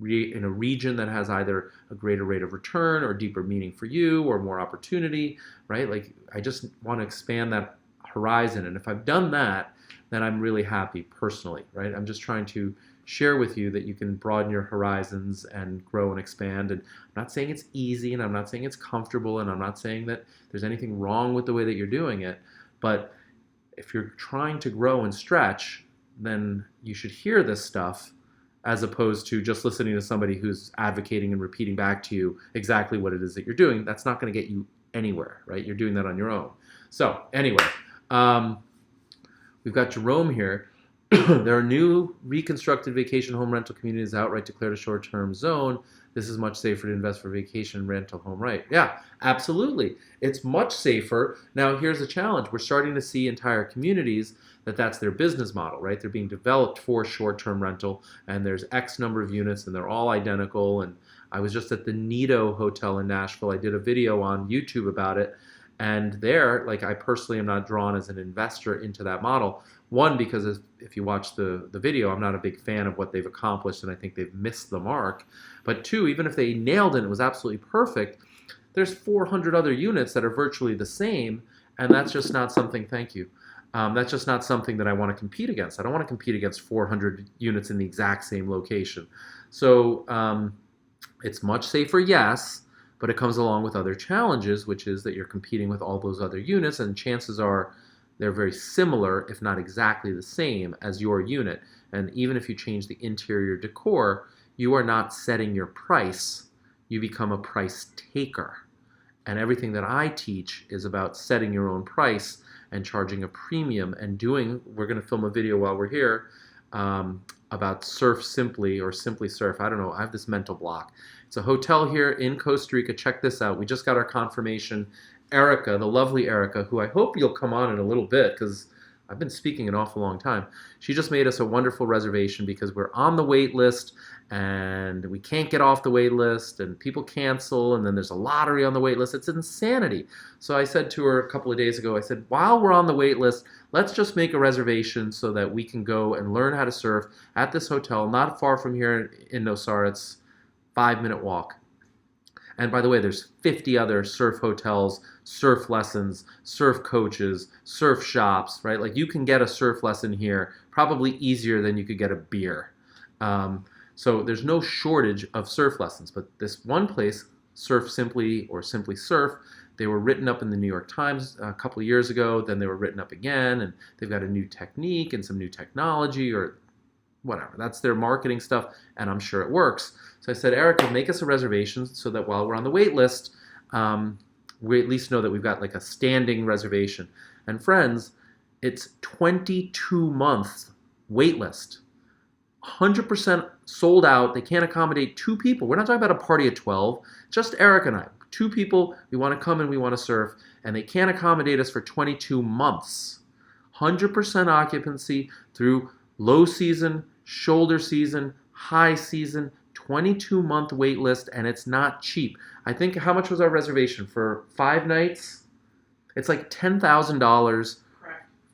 in a region that has either a greater rate of return or deeper meaning for you or more opportunity, right? Like I just want to expand that horizon. And if I've done that, then I'm really happy personally, right? I'm just trying to share with you that you can broaden your horizons and grow and expand. And I'm not saying it's easy, and I'm not saying it's comfortable, and I'm not saying that there's anything wrong with the way that you're doing it. But if you're trying to grow and stretch, then you should hear this stuff as opposed to just listening to somebody who's advocating and repeating back to you exactly what it is that you're doing. That's not going to get you anywhere, right? You're doing that on your own. So anyway, we've got Jerome here. There are new reconstructed vacation home rental communities outright declared a short-term zone. This is much safer to invest for vacation rental home, right? Yeah, absolutely. It's much safer. Now, here's the challenge. We're starting to see entire communities that's their business model, right? They're being developed for short-term rental, and there's X number of units, and they're all identical. And I was just at the Nido Hotel in Nashville. I did a video on YouTube about it. And there, like I personally am not drawn as an investor into that model. One, because if you watch the video, I'm not a big fan of what they've accomplished, and I think they've missed the mark. But two, even if they nailed it, it was absolutely perfect, there's 400 other units that are virtually the same, and that's just not something, thank you, that's just not something that I want to compete against. I don't want to compete against 400 units in the exact same location. So it's much safer, yes, but it comes along with other challenges, which is that you're competing with all those other units, and chances are they're very similar, if not exactly the same, as your unit. And even if you change the interior decor, you are not setting your price. You become a price taker. And everything that I teach is about setting your own price and charging a premium and doing, we're going to film a video while we're here, about Surf Simply or Simply Surf. I don't know. I have this mental block. It's a hotel here in Costa Rica. Check this out. We just got our confirmation. Erica, the lovely Erica, who I hope you'll come on in a little bit because I've been speaking an awful long time. She just made us a wonderful reservation because we're on the wait list and we can't get off the wait list and people cancel and then there's a lottery on the wait list. It's insanity. So I said to her a couple of days ago, I said, while we're on the wait list, let's just make a reservation so that we can go and learn how to surf at this hotel not far from here in Nosara. It's a 5-minute walk. And by the way, there's 50 other surf hotels, surf lessons, surf coaches, surf shops, right? Like you can get a surf lesson here probably easier than you could get a beer. So there's no shortage of surf lessons. But this one place, Surf Simply or Simply Surf, they were written up in the New York Times a couple of years ago. Then they were written up again, and they've got a new technique and some new technology or whatever. That's their marketing stuff, and I'm sure it works. So I said, Erica, make us a reservation so that while we're on the wait list, we at least know that we've got like a standing reservation. And friends, it's 22-month wait list. 100% sold out. They can't accommodate 2 people. We're not talking about a party of 12. Just Eric and I. 2 people, we want to come and we want to surf, and they can't accommodate us for 22 months. 100% occupancy through low season, shoulder season, high season, 22-month wait list, and it's not cheap. I think, how much was our reservation for 5 nights? It's like $10,000,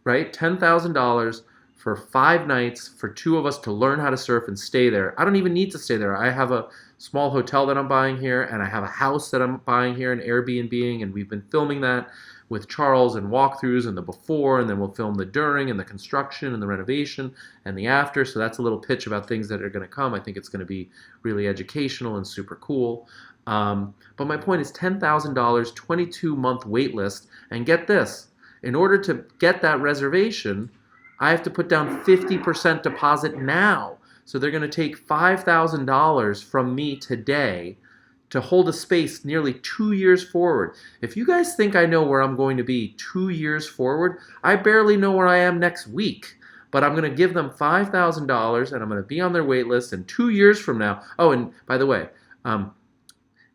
right? $10,000 for 5 nights for 2 of us to learn how to surf and stay there. I don't even need to stay there. I have a small hotel that I'm buying here, and I have a house that I'm buying here, an Airbnb, and we've been filming that with Charles and walkthroughs and the before, and then we'll film the during and the construction and the renovation and the after. So that's a little pitch about things that are going to come. I think it's going to be really educational and super cool. But my point is $10,000, 22-month wait list. And get this, in order to get that reservation, I have to put down 50% deposit now. So they're going to take $5,000 from me today to hold a space nearly 2 years forward. If you guys think I know where I'm going to be 2 years forward, I barely know where I am next week. But I'm going to give them $5,000 and I'm going to be on their wait list. And 2 years from now, oh, and by the way,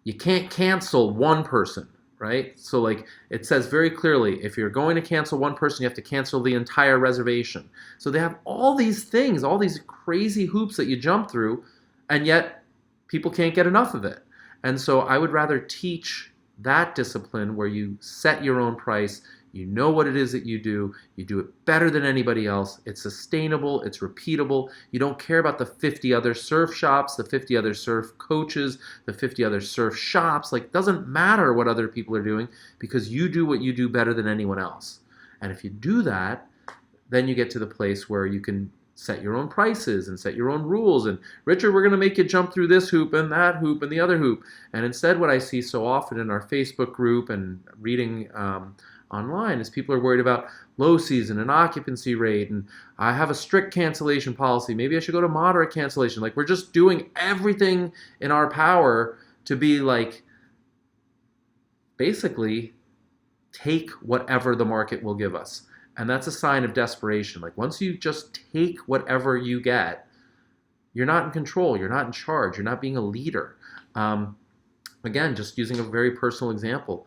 you can't cancel one person, right? So like it says very clearly, if you're going to cancel one person, you have to cancel the entire reservation. So they have all these things, all these crazy hoops that you jump through, and yet people can't get enough of it. And so I would rather teach that discipline where you set your own price, You know what it is that you do it better than anybody else. It's sustainable, it's repeatable. You don't care about the 50 other surf shops, the 50 other surf coaches, the 50 other surf shops. Like, it doesn't matter what other people are doing, because you do what you do better than anyone else. And if you do that, then you get to the place where you can set your own prices and set your own rules. And Richard, we're going to make you jump through this hoop and that hoop and the other hoop. And instead, what I see so often in our Facebook group and reading online is people are worried about low season and occupancy rate. And I have a strict cancellation policy. Maybe I should go to moderate cancellation. Like, we're just doing everything in our power to be like, basically, take whatever the market will give us. And that's a sign of desperation. Like, once you just take whatever you get, you're not in control. You're not in charge. You're not being a leader. Again, just using a very personal example,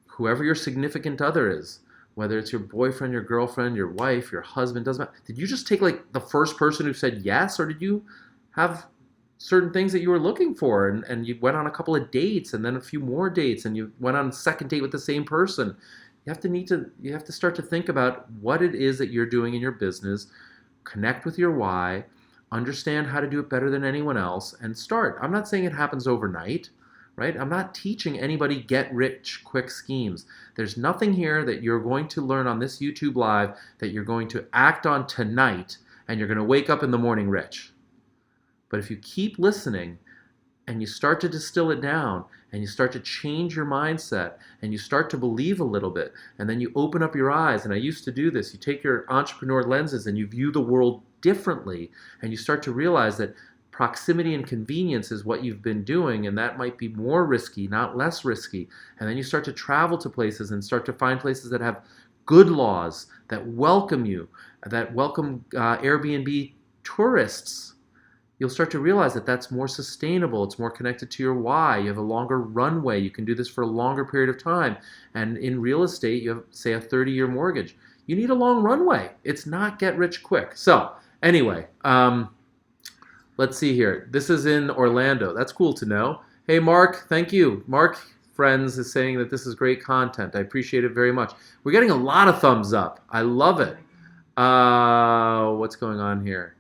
whoever your significant other is, whether it's your boyfriend, your girlfriend, your wife, your husband, doesn't matter. Did you just take like the first person who said yes, or did you have certain things that you were looking for, and you went on a couple of dates and then a few more dates, and you went on a second date with the same person? You have to start to think about what it is that you're doing in your business, connect with your why, understand how to do it better than anyone else, and start. I'm not saying it happens overnight, right? I'm not teaching anybody get rich quick schemes. There's nothing here that you're going to learn on this YouTube Live that you're going to act on tonight and you're going to wake up in the morning rich. But if you keep listening and you start to distill it down and you start to change your mindset and you start to believe a little bit, and then you open up your eyes, and I used to do this, you take your entrepreneur lenses and you view the world differently, and you start to realize that proximity and convenience is what you've been doing, and that might be more risky, not less risky. And then you start to travel to places and start to find places that have good laws, that welcome you, that welcome Airbnb tourists. You'll start to realize that that's more sustainable. It's more connected to your why. You have a longer runway. You can do this for a longer period of time. And in real estate, you have, say, a 30-year mortgage. You need a long runway. It's not get rich quick. So anyway, let's see here. This is in Orlando. That's cool to know. Hey, Mark, thank you. Mark Friends is saying that this is great content. I appreciate it very much. We're getting a lot of thumbs up. I love it. What's going on here?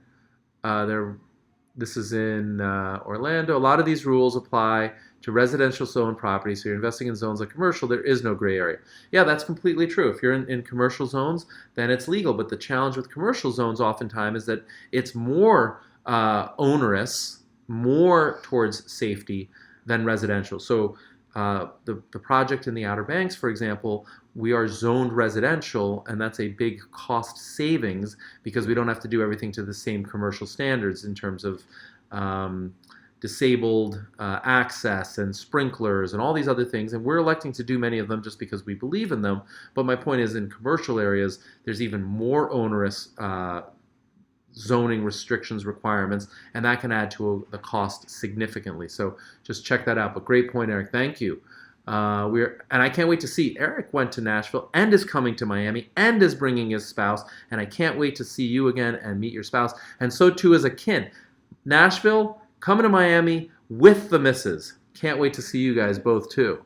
This is in Orlando. A lot of these rules apply to residential zone property. So you're investing in zones like commercial, there is no gray area. Yeah, that's completely true. If you're in commercial zones, then it's legal. But the challenge with commercial zones oftentimes is that it's more onerous, more towards safety than residential. So the project in the Outer Banks, for example, we are zoned residential, and that's a big cost savings because we don't have to do everything to the same commercial standards in terms of disabled access and sprinklers and all these other things. And we're electing to do many of them just because we believe in them. But my point is, in commercial areas, there's even more onerous zoning restrictions requirements, and that can add to the cost significantly. So just check that out. But great point, Eric. Thank you. And I can't wait to see. Eric went to Nashville and is coming to Miami and is bringing his spouse, and I can't wait to see you again and meet your spouse. And so too is a kin. Nashville, coming to Miami with the missus. Can't wait to see you guys both too.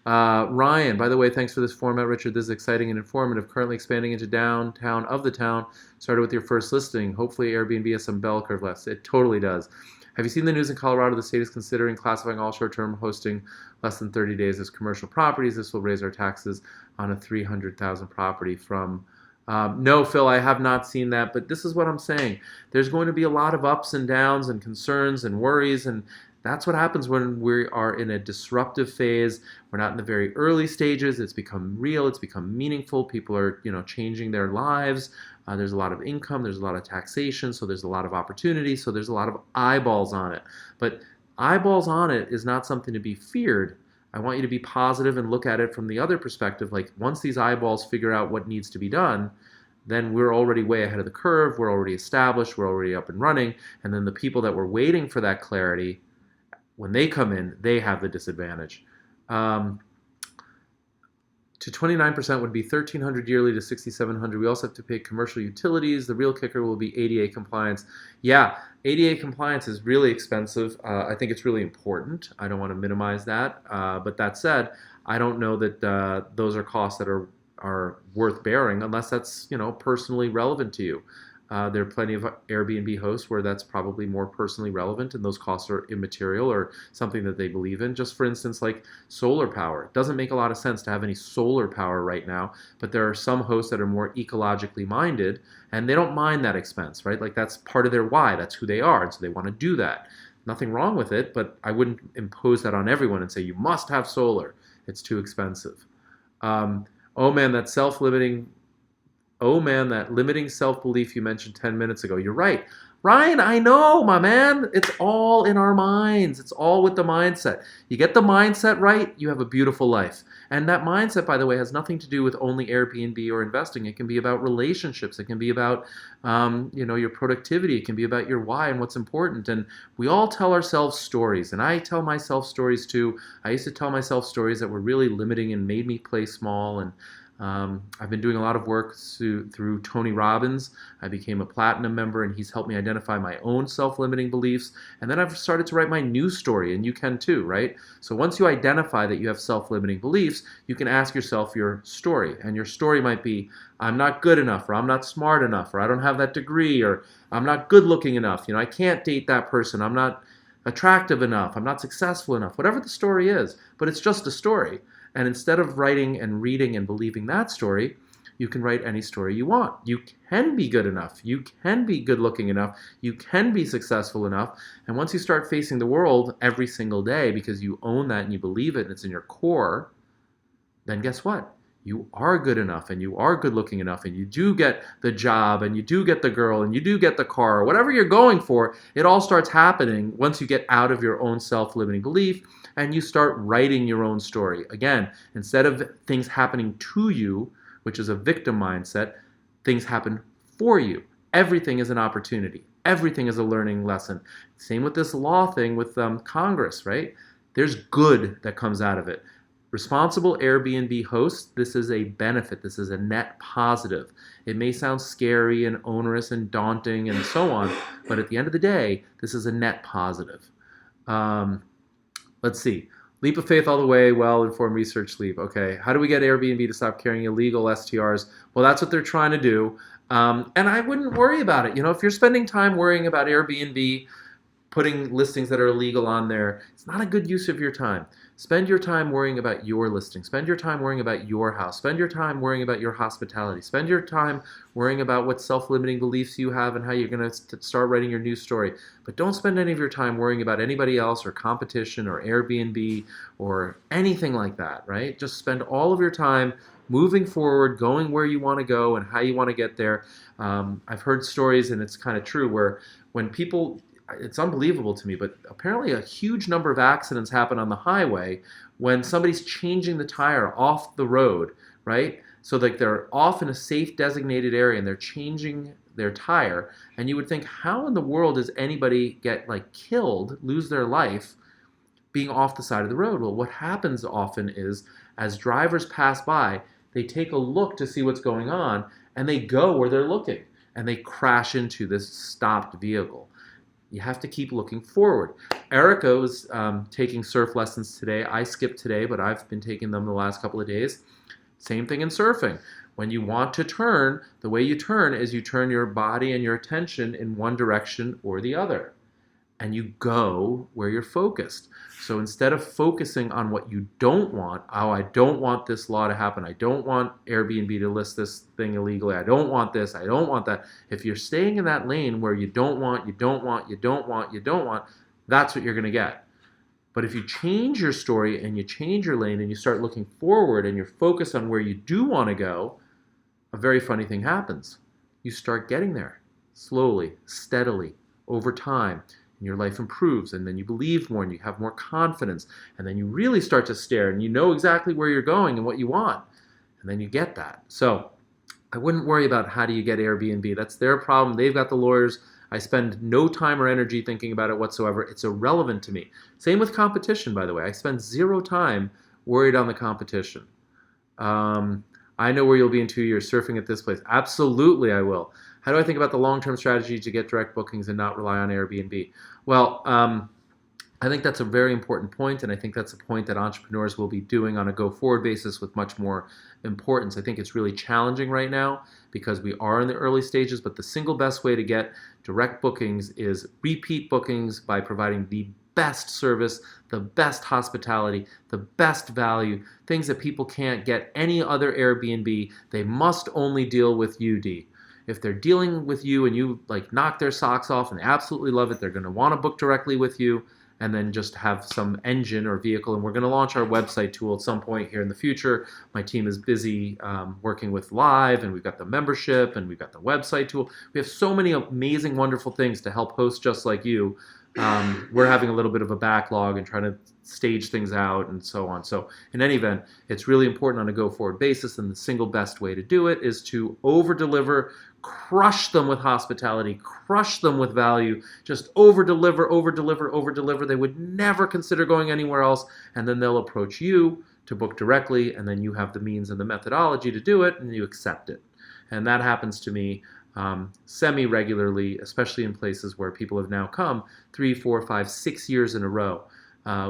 Ryan, by the way, thanks for this format, Richard. This is exciting and informative. Currently expanding into downtown of the town. Started with your first listing. Hopefully Airbnb has some bell curve left. It totally does. Have you seen the news in Colorado? The state is considering classifying all short-term hosting less than 30 days as commercial properties. This will raise our taxes on a $300,000 property from... no, Phil, I have not seen that, but this is what I'm saying. There's going to be a lot of ups and downs and concerns and worries, and that's what happens when we are in a disruptive phase. We're not in the very early stages. It's become real. It's become meaningful. People are, changing their lives. There's a lot of income. There's a lot of taxation. So there's a lot of opportunity. So there's a lot of eyeballs on it. But eyeballs on it is not something to be feared. I want you to be positive and look at it from the other perspective. Like, once these eyeballs figure out what needs to be done, then we're already way ahead of the curve. We're already established. We're already up and running. And then the people that were waiting for that clarity, when they come in, they have the disadvantage. To 29% would be $1,300 yearly to $6,700. We also have to pay commercial utilities. The real kicker will be ADA compliance. Yeah, ADA compliance is really expensive. I think it's really important. I don't want to minimize that. But that said, I don't know that those are costs that are are worth bearing unless that's personally relevant to you. There are plenty of Airbnb hosts where that's probably more personally relevant and those costs are immaterial or something that they believe in. Just for instance, like solar power. It doesn't make a lot of sense to have any solar power right now, but there are some hosts that are more ecologically minded and they don't mind that expense, right? Like that's part of their why. That's who they are. And so they want to do that. Nothing wrong with it, but I wouldn't impose that on everyone and say you must have solar. It's too expensive. Oh man, that self-limiting Oh man, that limiting self-belief you mentioned 10 minutes ago. You're right. Ryan, I know, my man. It's all in our minds. It's all with the mindset. You get the mindset right, you have a beautiful life. And that mindset, by the way, has nothing to do with only Airbnb or investing. It can be about relationships. It can be about, your productivity. It can be about your why and what's important. And we all tell ourselves stories. And I tell myself stories too. I used to tell myself stories that were really limiting and made me play small. And I've been doing a lot of work through Tony Robbins. I became a platinum member and he's helped me identify my own self-limiting beliefs. And then I've started to write my news story, and you can too, right? So once you identify that you have self-limiting beliefs, you can ask yourself your story. And your story might be, I'm not good enough, or I'm not smart enough, or I don't have that degree, or I'm not good looking enough. I can't date that person. I'm not attractive enough. I'm not successful enough. Whatever the story is, but it's just a story. And instead of writing and reading and believing that story, you can write any story you want. You can be good enough. You can be good looking enough. You can be successful enough. And once you start facing the world every single day because you own that and you believe it and it's in your core, then guess what? You are good enough and you are good looking enough and you do get the job and you do get the girl and you do get the car, or whatever you're going for. It all starts happening once you get out of your own self-limiting belief and you start writing your own story. Again, instead of things happening to you, which is a victim mindset, things happen for you. Everything is an opportunity. Everything is a learning lesson. Same with this law thing with Congress, right? There's good that comes out of it. Responsible Airbnb hosts, this is a benefit. This is a net positive. It may sound scary and onerous and daunting and so on, but at the end of the day, this is a net positive. Let's see. Leap of faith all the way, well-informed research leap. Okay, how do we get Airbnb to stop carrying illegal STRs? Well, that's what they're trying to do. And I wouldn't worry about it. If you're spending time worrying about Airbnb putting listings that are illegal on there, it's not a good use of your time. Spend your time worrying about your listing. Spend your time worrying about your house. Spend your time worrying about your hospitality. Spend your time worrying about what self-limiting beliefs you have and how you're going to start writing your news story. But don't spend any of your time worrying about anybody else or competition or Airbnb or anything like that, right? Just spend all of your time moving forward, going where you want to go and how you want to get there. I've heard stories, and it's kind of true, where when people, it's unbelievable to me, but apparently a huge number of accidents happen on the highway when somebody's changing the tire off the road, right? So like they're off in a safe designated area and they're changing their tire, and you would think, how in the world does anybody get killed, lose their life being off the side of the road? Well, what happens often is as drivers pass by, they take a look to see what's going on and they go where they're looking and they crash into this stopped vehicle. You have to keep looking forward. Erica was taking surf lessons today. I skipped today, but I've been taking them the last couple of days. Same thing in surfing. When you want to turn, the way you turn is you turn your body and your attention in one direction or the other. And you go where you're focused. So instead of focusing on what you don't want, I don't want this law to happen. I don't want Airbnb to list this thing illegally. I don't want this. I don't want that. If you're staying in that lane where you don't want, that's what you're going to get. But if you change your story and you change your lane and you start looking forward and you're focused on where you do want to go, a very funny thing happens. You start getting there slowly, steadily, over time. And your life improves, and then you believe more and you have more confidence, and then you really start to stare and you know exactly where you're going and what you want, and then you get that. So I wouldn't worry about how do you get Airbnb. That's their problem. They've got the lawyers. I spend no time or energy thinking about it whatsoever. It's irrelevant to me. Same with competition, by the way. I spend zero time worried on the competition. I know where you'll be in 2 years surfing at this place. Absolutely, I will. How do I think about the long-term strategy to get direct bookings and not rely on Airbnb? Well, I think that's a very important point, and I think that's a point that entrepreneurs will be doing on a go-forward basis with much more importance. I think it's really challenging right now because we are in the early stages, but the single best way to get direct bookings is repeat bookings by providing the best service, the best hospitality, the best value, things that people can't get any other Airbnb. They must only deal with UD. If they're dealing with you and you like knock their socks off and they absolutely love it, they're going to want to book directly with you and then just have some engine or vehicle. And we're going to launch our website tool at some point here in the future. My team is busy working with Live, and we've got the membership, and we've got the website tool. We have so many amazing, wonderful things to help hosts just like you. We're having a little bit of a backlog and trying to stage things out and so on. So in any event, it's really important on a go-forward basis, and the single best way to do it is to over-deliver, crush them with hospitality, crush them with value, just over-deliver, over-deliver, over-deliver. They would never consider going anywhere else, and then they'll approach you to book directly, and then you have the means and the methodology to do it, and you accept it. And that happens to me semi-regularly, especially in places where people have now come 3, 4, 5, 6 years in a row.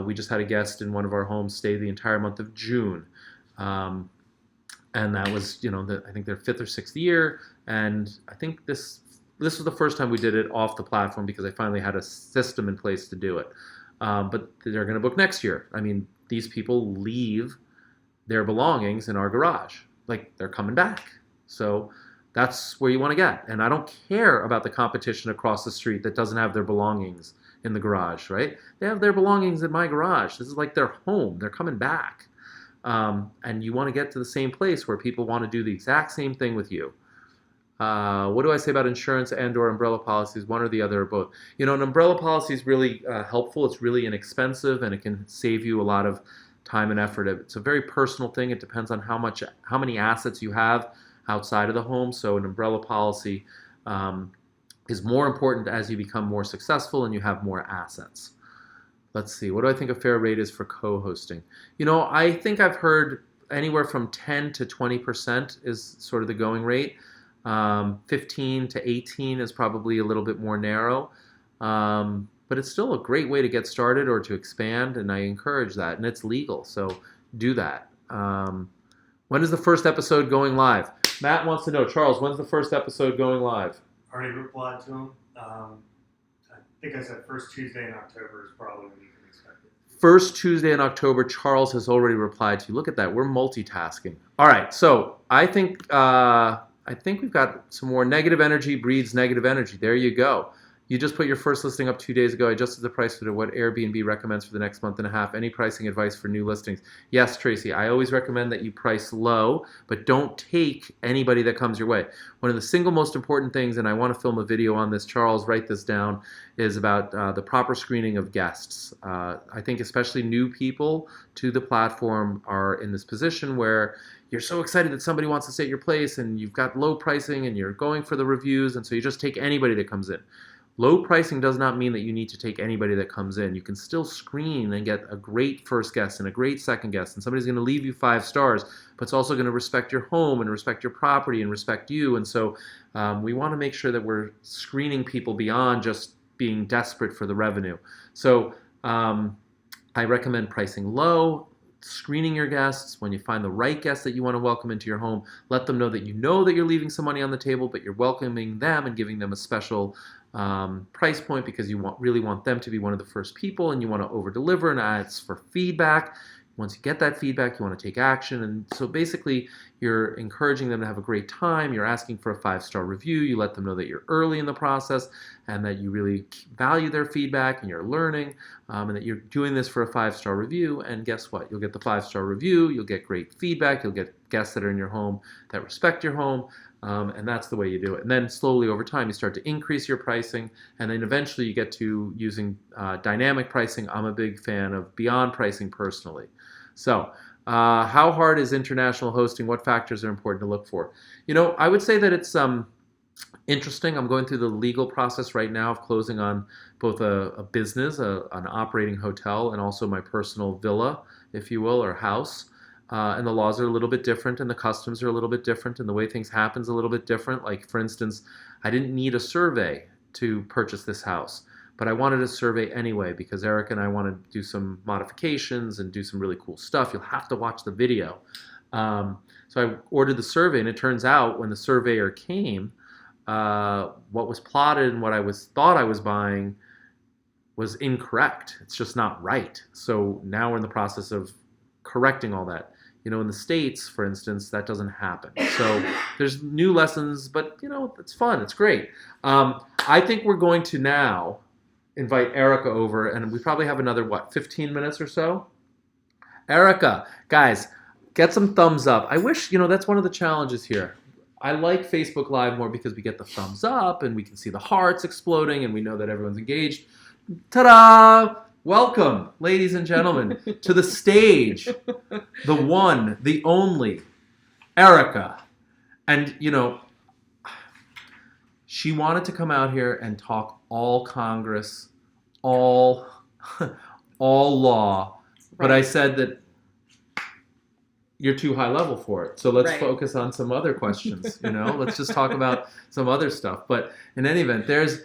We just had a guest in one of our homes stay the entire month of June. And that was, I think their 5th or 6th year. And I think this was the first time we did it off the platform because I finally had a system in place to do it. But they're going to book next year. I mean, these people leave their belongings in our garage. Like, they're coming back. So that's where you want to get. And I don't care about the competition across the street that doesn't have their belongings in the garage, right? They have their belongings in my garage. This is like their home. They're coming back. And you want to get to the same place where people want to do the exact same thing with you. What do I say about insurance and or umbrella policies? One or the other or both. An umbrella policy is really helpful. It's really inexpensive, and it can save you a lot of time and effort. It's a very personal thing. It depends on how many assets you have outside of the home. So an umbrella policy is more important as you become more successful and you have more assets. Let's see, what do I think a fair rate is for co-hosting? I think I've heard anywhere from 10 to 20% is sort of the going rate. 15 to 18 is probably a little bit more narrow. But it's still a great way to get started or to expand, and I encourage that. And it's legal, so do that. When is the first episode going live? Matt wants to know, Charles, when's the first episode going live? Already replied to him. I think I said first Tuesday in October is probably when you can expect it. First Tuesday in October, Charles has already replied to you. Look at that. We're multitasking. All right, so I think we've got some more negative energy breeds negative energy. There you go. You just put your first listing up 2 days ago. I adjusted the price to what Airbnb recommends for the next month and a half. Any pricing advice for new listings? Yes, Tracy, I always recommend that you price low, but don't take anybody that comes your way. One of the single most important things, and I want to film a video on this, Charles, write this down, is about the proper screening of guests. I think especially new people to the platform are in this position where you're so excited that somebody wants to stay at your place and you've got low pricing and you're going for the reviews, and so you just take anybody that comes in. Low pricing does not mean that you need to take anybody that comes in. You can still screen and get a great first guest and a great second guest, and somebody's going to leave you 5 stars, but it's also going to respect your home and respect your property and respect you. And so we want to make sure that we're screening people beyond just being desperate for the revenue. So I recommend pricing low, screening your guests. When you find the right guest that you want to welcome into your home, let them know that you're leaving some money on the table, but you're welcoming them and giving them a special price point because you really want them to be one of the first people, and you want to over deliver and ask for feedback. Once you get that feedback, you want to take action. And so basically you're encouraging them to have a great time. You're asking for a 5-star review. You let them know that you're early in the process and that you really value their feedback and you're learning, and that you're doing this for a 5-star review. And guess what? You'll get the 5-star review. You'll get great feedback. You'll get guests that are in your home that respect your home. And that's the way you do it. And then slowly over time, you start to increase your pricing. And then eventually you get to using dynamic pricing. I'm a big fan of beyond pricing personally. So how hard is international hosting? What factors are important to look for? I would say that it's interesting. I'm going through the legal process right now of closing on both a business, an operating hotel, and also my personal villa, if you will, or house. And the laws are a little bit different, and the customs are a little bit different, and the way things happen is a little bit different. Like, for instance, I didn't need a survey to purchase this house, but I wanted a survey anyway because Eric and I want to do some modifications and do some really cool stuff. You'll have to watch the video. So I ordered the survey, and it turns out when the surveyor came, what was plotted and what I thought I was buying was incorrect. It's just not right. So now we're in the process of correcting all that. You know, in the States, for instance, that doesn't happen. So there's new lessons, but, you know, it's fun. It's great. I think we're going to now invite Erica over, and we probably have another, 15 minutes or so? Erica, guys, get some thumbs up. I wish, you know, that's one of the challenges here. I like Facebook Live more because we get the thumbs up, and we can see the hearts exploding, and we know that everyone's engaged. Ta-da! Welcome, ladies and gentlemen, to the stage, the one, the only, Erica. And, you know, she wanted to come out here and talk all Congress, all law, but I said that you're too high level for it. So let's focus on some other questions, you know? Let's just talk about some other stuff. But in any event, there's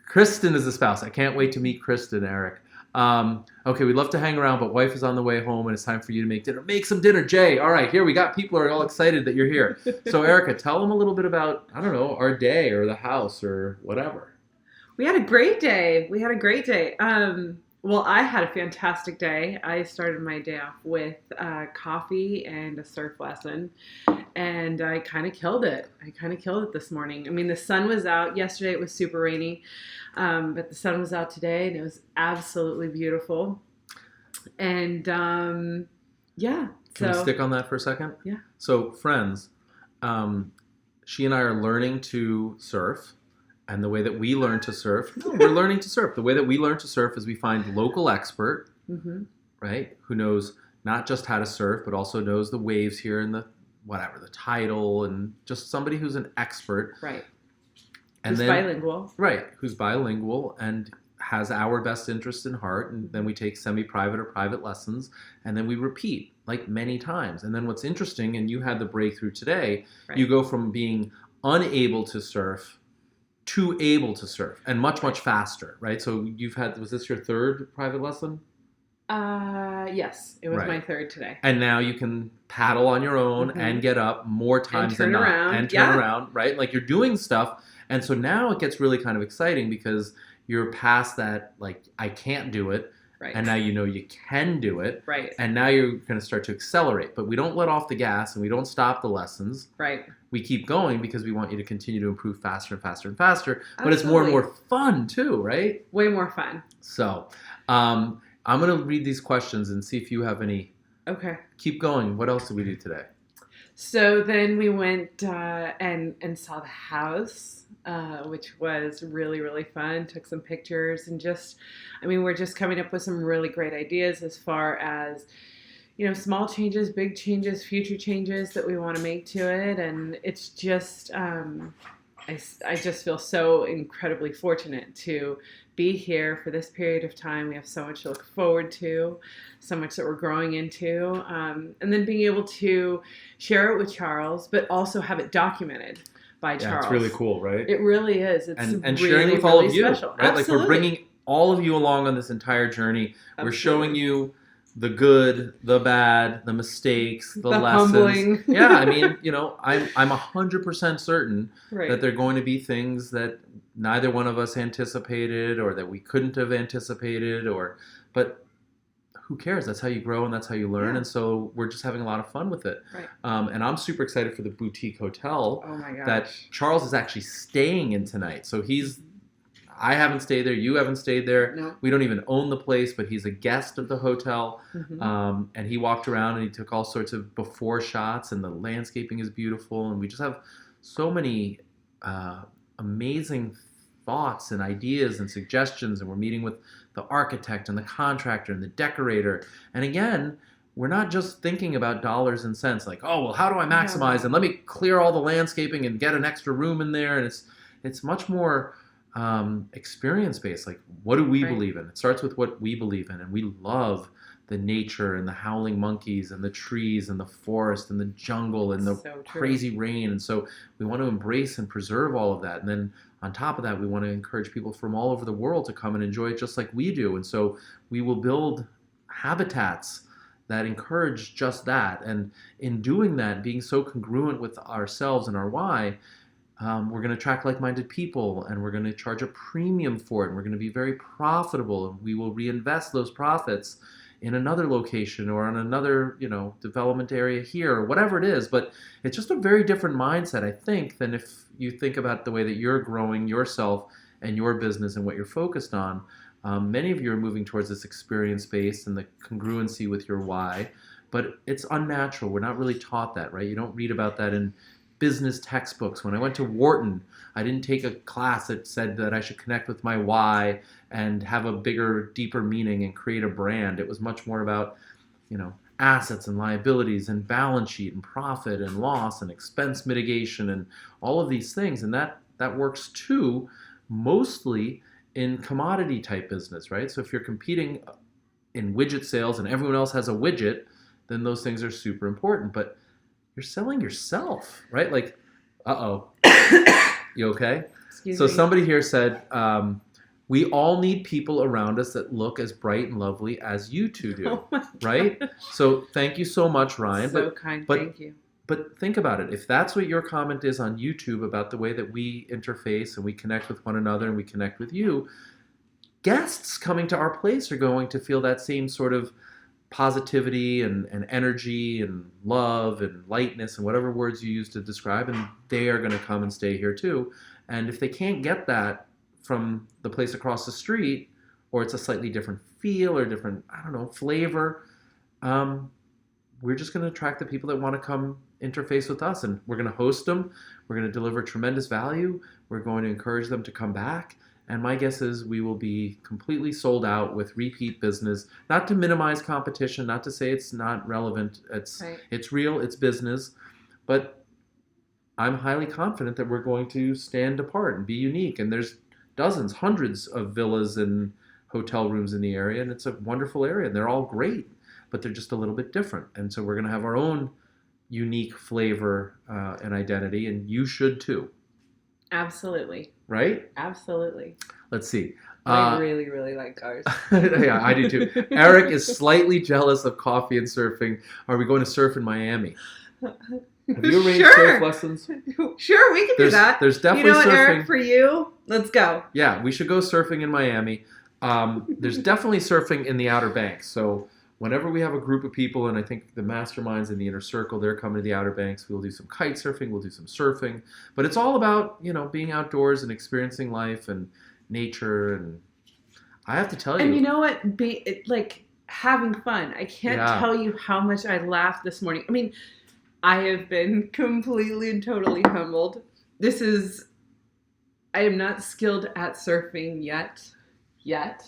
Kristen is the spouse. I can't wait to meet Kristen, Eric. Okay, we'd love to hang around, but wife is on the way home, and it's time for you to make dinner. Make some dinner, Jay. All right, here we got people are all excited that you're here. So, Erica, tell them a little bit about, I don't know, our day or the house or whatever. We had a great day. Well, I had a fantastic day. I started my day off with coffee and a surf lesson, and I kind of killed it. This morning. I mean, the sun was out. Yesterday it was super rainy, but the sun was out today, and it was absolutely beautiful. And yeah. Can we stick on that for a second? Yeah. So, friends, she and I are learning to surf. And the way that we learn to surf, we're learning to surf. The way that we learn to surf is we find a local expert, right, who knows not just how to surf, but also knows the waves here and the tidal, and just somebody who's an expert. Right. And who's bilingual. Right, who's bilingual and has our best interest in heart. And then we take semi-private or private lessons, and then we repeat like many times. And then what's interesting, and you had the breakthrough today, you go from being unable to surf to able to surf, and much faster, right? So was this your third private lesson? Yes, it was my third today. And now you can paddle on your own and get up more times than not. And turn around, right? Like you're doing stuff. And so now it gets really kind of exciting because you're past that, like, I can't do it. Right. And now you know you can do it. Right. And now you're going to start to accelerate. But we don't let off the gas, and we don't stop the lessons. Right. We keep going because we want you to continue to improve faster and faster and faster. But it's more and more fun too, right? Way more fun. So I'm going to read these questions and see if you have any. Okay. Keep going. What else did we do today? So then we went and saw the house, which was really, really fun. Took some pictures and we're just coming up with some really great ideas as far as, you know, small changes, big changes, future changes that we want to make to it. And it's just, I just feel so incredibly fortunate to be here for this period of time. We have so much to look forward to, so much that we're growing into, and then being able to share it with Charles, but also have it documented by Charles. It's really cool, right? It really is. It's and really, sharing with all of you, special. Right? Absolutely. Like we're bringing all of you along on this entire journey. Absolutely. We're showing you the good, the bad, the mistakes, the lessons. Humbling. Yeah, I mean, you know, I'm 100% certain that there are going to be things that neither one of us anticipated or that we couldn't have anticipated, but who cares? That's how you grow and that's how you learn. Yeah. And so we're just having a lot of fun with it. Right. And I'm super excited for the boutique hotel that gosh. Charles is actually staying in tonight. So I haven't stayed there. You haven't stayed there. No. We don't even own the place, but he's a guest of the hotel. And he walked around and he took all sorts of before shots, and the landscaping is beautiful. And we just have so many amazing thoughts and ideas and suggestions. And we're meeting with the architect and the contractor and the decorator. And again, we're not just thinking about dollars and cents, like, oh, well, how do I maximize? And let me clear all the landscaping and get an extra room in there. And it's much more experience-based. Like, what do we believe in? It starts with what we believe in, and we love the nature and the howling monkeys and the trees and the forest and the jungle and the crazy rain. And so we want to embrace and preserve all of that. And then on top of that, we want to encourage people from all over the world to come and enjoy it just like we do. And so we will build habitats that encourage just that. And in doing that, being so congruent with ourselves and our why, we're going to attract like-minded people, and we're going to charge a premium for it. And we're going to be very profitable, and we will reinvest those profits in another location or on another, development area here or whatever it is. But it's just a very different mindset, I think, than if you think about the way that you're growing yourself and your business and what you're focused on. Many of you are moving towards this experience-based and the congruency with your why, but it's unnatural. We're not really taught that, right? You don't read about that in business textbooks. When I went to Wharton, I didn't take a class that said that I should connect with my why and have a bigger, deeper meaning and create a brand. It was much more about, assets and liabilities and balance sheet and profit and loss and expense mitigation and all of these things. And that works too, mostly in commodity type business, right? So if you're competing in widget sales and everyone else has a widget, then those things are super important. But you're selling yourself, right? Like, uh-oh. You okay? Excuse so me. Somebody here said, we all need people around us that look as bright and lovely as you two do, Oh my God. right? So thank you so much, Ryan. So kind, thank you. But think about it. If that's what your comment is on YouTube about the way that we interface and we connect with one another and we connect with you, guests coming to our place are going to feel that same sort of positivity and energy and love and lightness and whatever words you use to describe, and they are going to come and stay here too. And if they can't get that from the place across the street, or it's a slightly different feel or different, flavor, we're just going to attract the people that want to come interface with us, and we're going to host them. We're going to deliver tremendous value. We're going to encourage them to come back. And my guess is we will be completely sold out with repeat business, not to minimize competition, not to say it's not relevant. It's real, it's business. But I'm highly confident that we're going to stand apart and be unique. And there's dozens, hundreds of villas and hotel rooms in the area, and it's a wonderful area. And they're all great, but they're just a little bit different. And so we're going to have our own unique flavor and identity, and you should too. Absolutely. Right? Absolutely. Let's see. I really, really like cars. Yeah, I do too. Eric is slightly jealous of coffee and surfing. Are we going to surf in Miami? Have you arranged surf lessons? Sure, we can do that. There's definitely surfing. Eric, for you, let's go. Yeah, we should go surfing in Miami. There's definitely surfing in the Outer Banks. So whenever we have a group of people, and I think the masterminds in the inner circle, they're coming to the Outer Banks, we'll do some kite surfing, we'll do some surfing. But it's all about, being outdoors and experiencing life and nature. And I have to tell you. And you know what? Having fun. I can't tell you how much I laughed this morning. I mean, I have been completely and totally humbled. I am not skilled at surfing yet.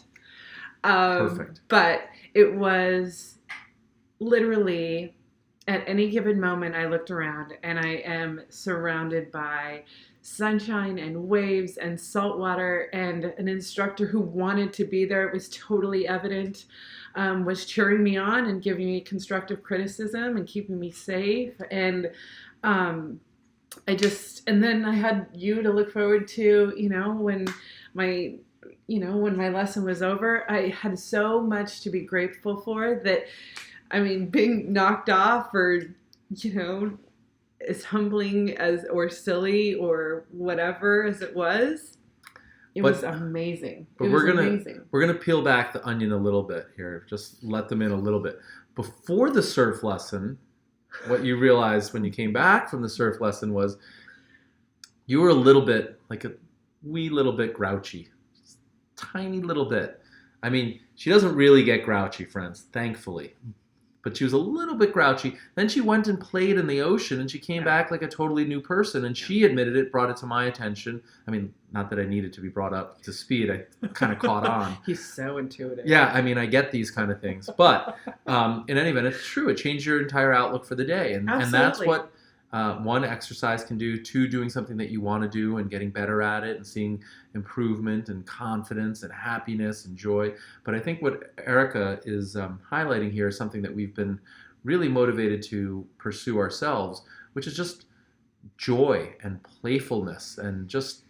Perfect. But it was literally at any given moment I looked around and I am surrounded by sunshine and waves and salt water, and an instructor who wanted to be there. It was totally evident, was cheering me on and giving me constructive criticism and keeping me safe. And and then I had you to look forward to, when my lesson was over. I had so much to be grateful for that. I mean, being knocked off or, as humbling or silly or whatever as it was, it was amazing. But we're gonna peel back the onion a little bit here. Just let them in a little bit. Before the surf lesson, what you realized when you came back from the surf lesson was you were a little bit, like a wee little bit grouchy. Just tiny little bit. I mean, she doesn't really get grouchy, friends, thankfully. But she was a little bit grouchy. Then she went and played in the ocean, and she came back like a totally new person, and she admitted it, brought it to my attention. I mean, not that I needed to be brought up to speed. I kind of caught on. He's so intuitive. Yeah, I mean, I get these kind of things. But in any event, it's true. It changed your entire outlook for the day. And that's what one, exercise can do. Two, doing something that you want to do and getting better at it and seeing improvement and confidence and happiness and joy. But I think what Erica is highlighting here is something that we've been really motivated to pursue ourselves, which is just joy and playfulness and just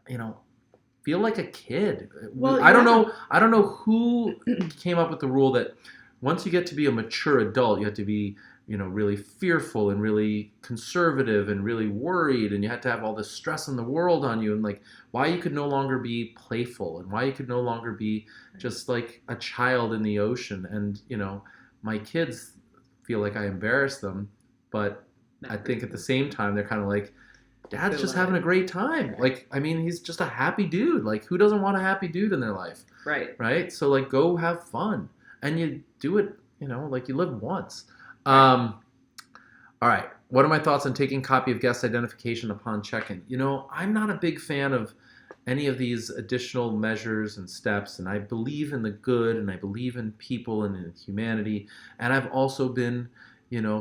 feel like a kid. Well, I don't yeah. know. I don't know who came up with the rule that once you get to be a mature adult, you have to be, really fearful and really conservative and really worried, and you had to have all this stress in the world on you, and like why you could no longer be playful and why you could no longer be just like a child in the ocean. And my kids feel like I embarrass them, but I think at the same time they're kind of like, Dad's just having a great time. Like, I mean, he's just a happy dude. Like, who doesn't want a happy dude in their life? Right. Right? So, like, go have fun. And you do it, like you live once. All right. What are my thoughts on taking copy of guest identification upon check-in? I'm not a big fan of any of these additional measures and steps. And I believe in the good, and I believe in people and in humanity. And I've also been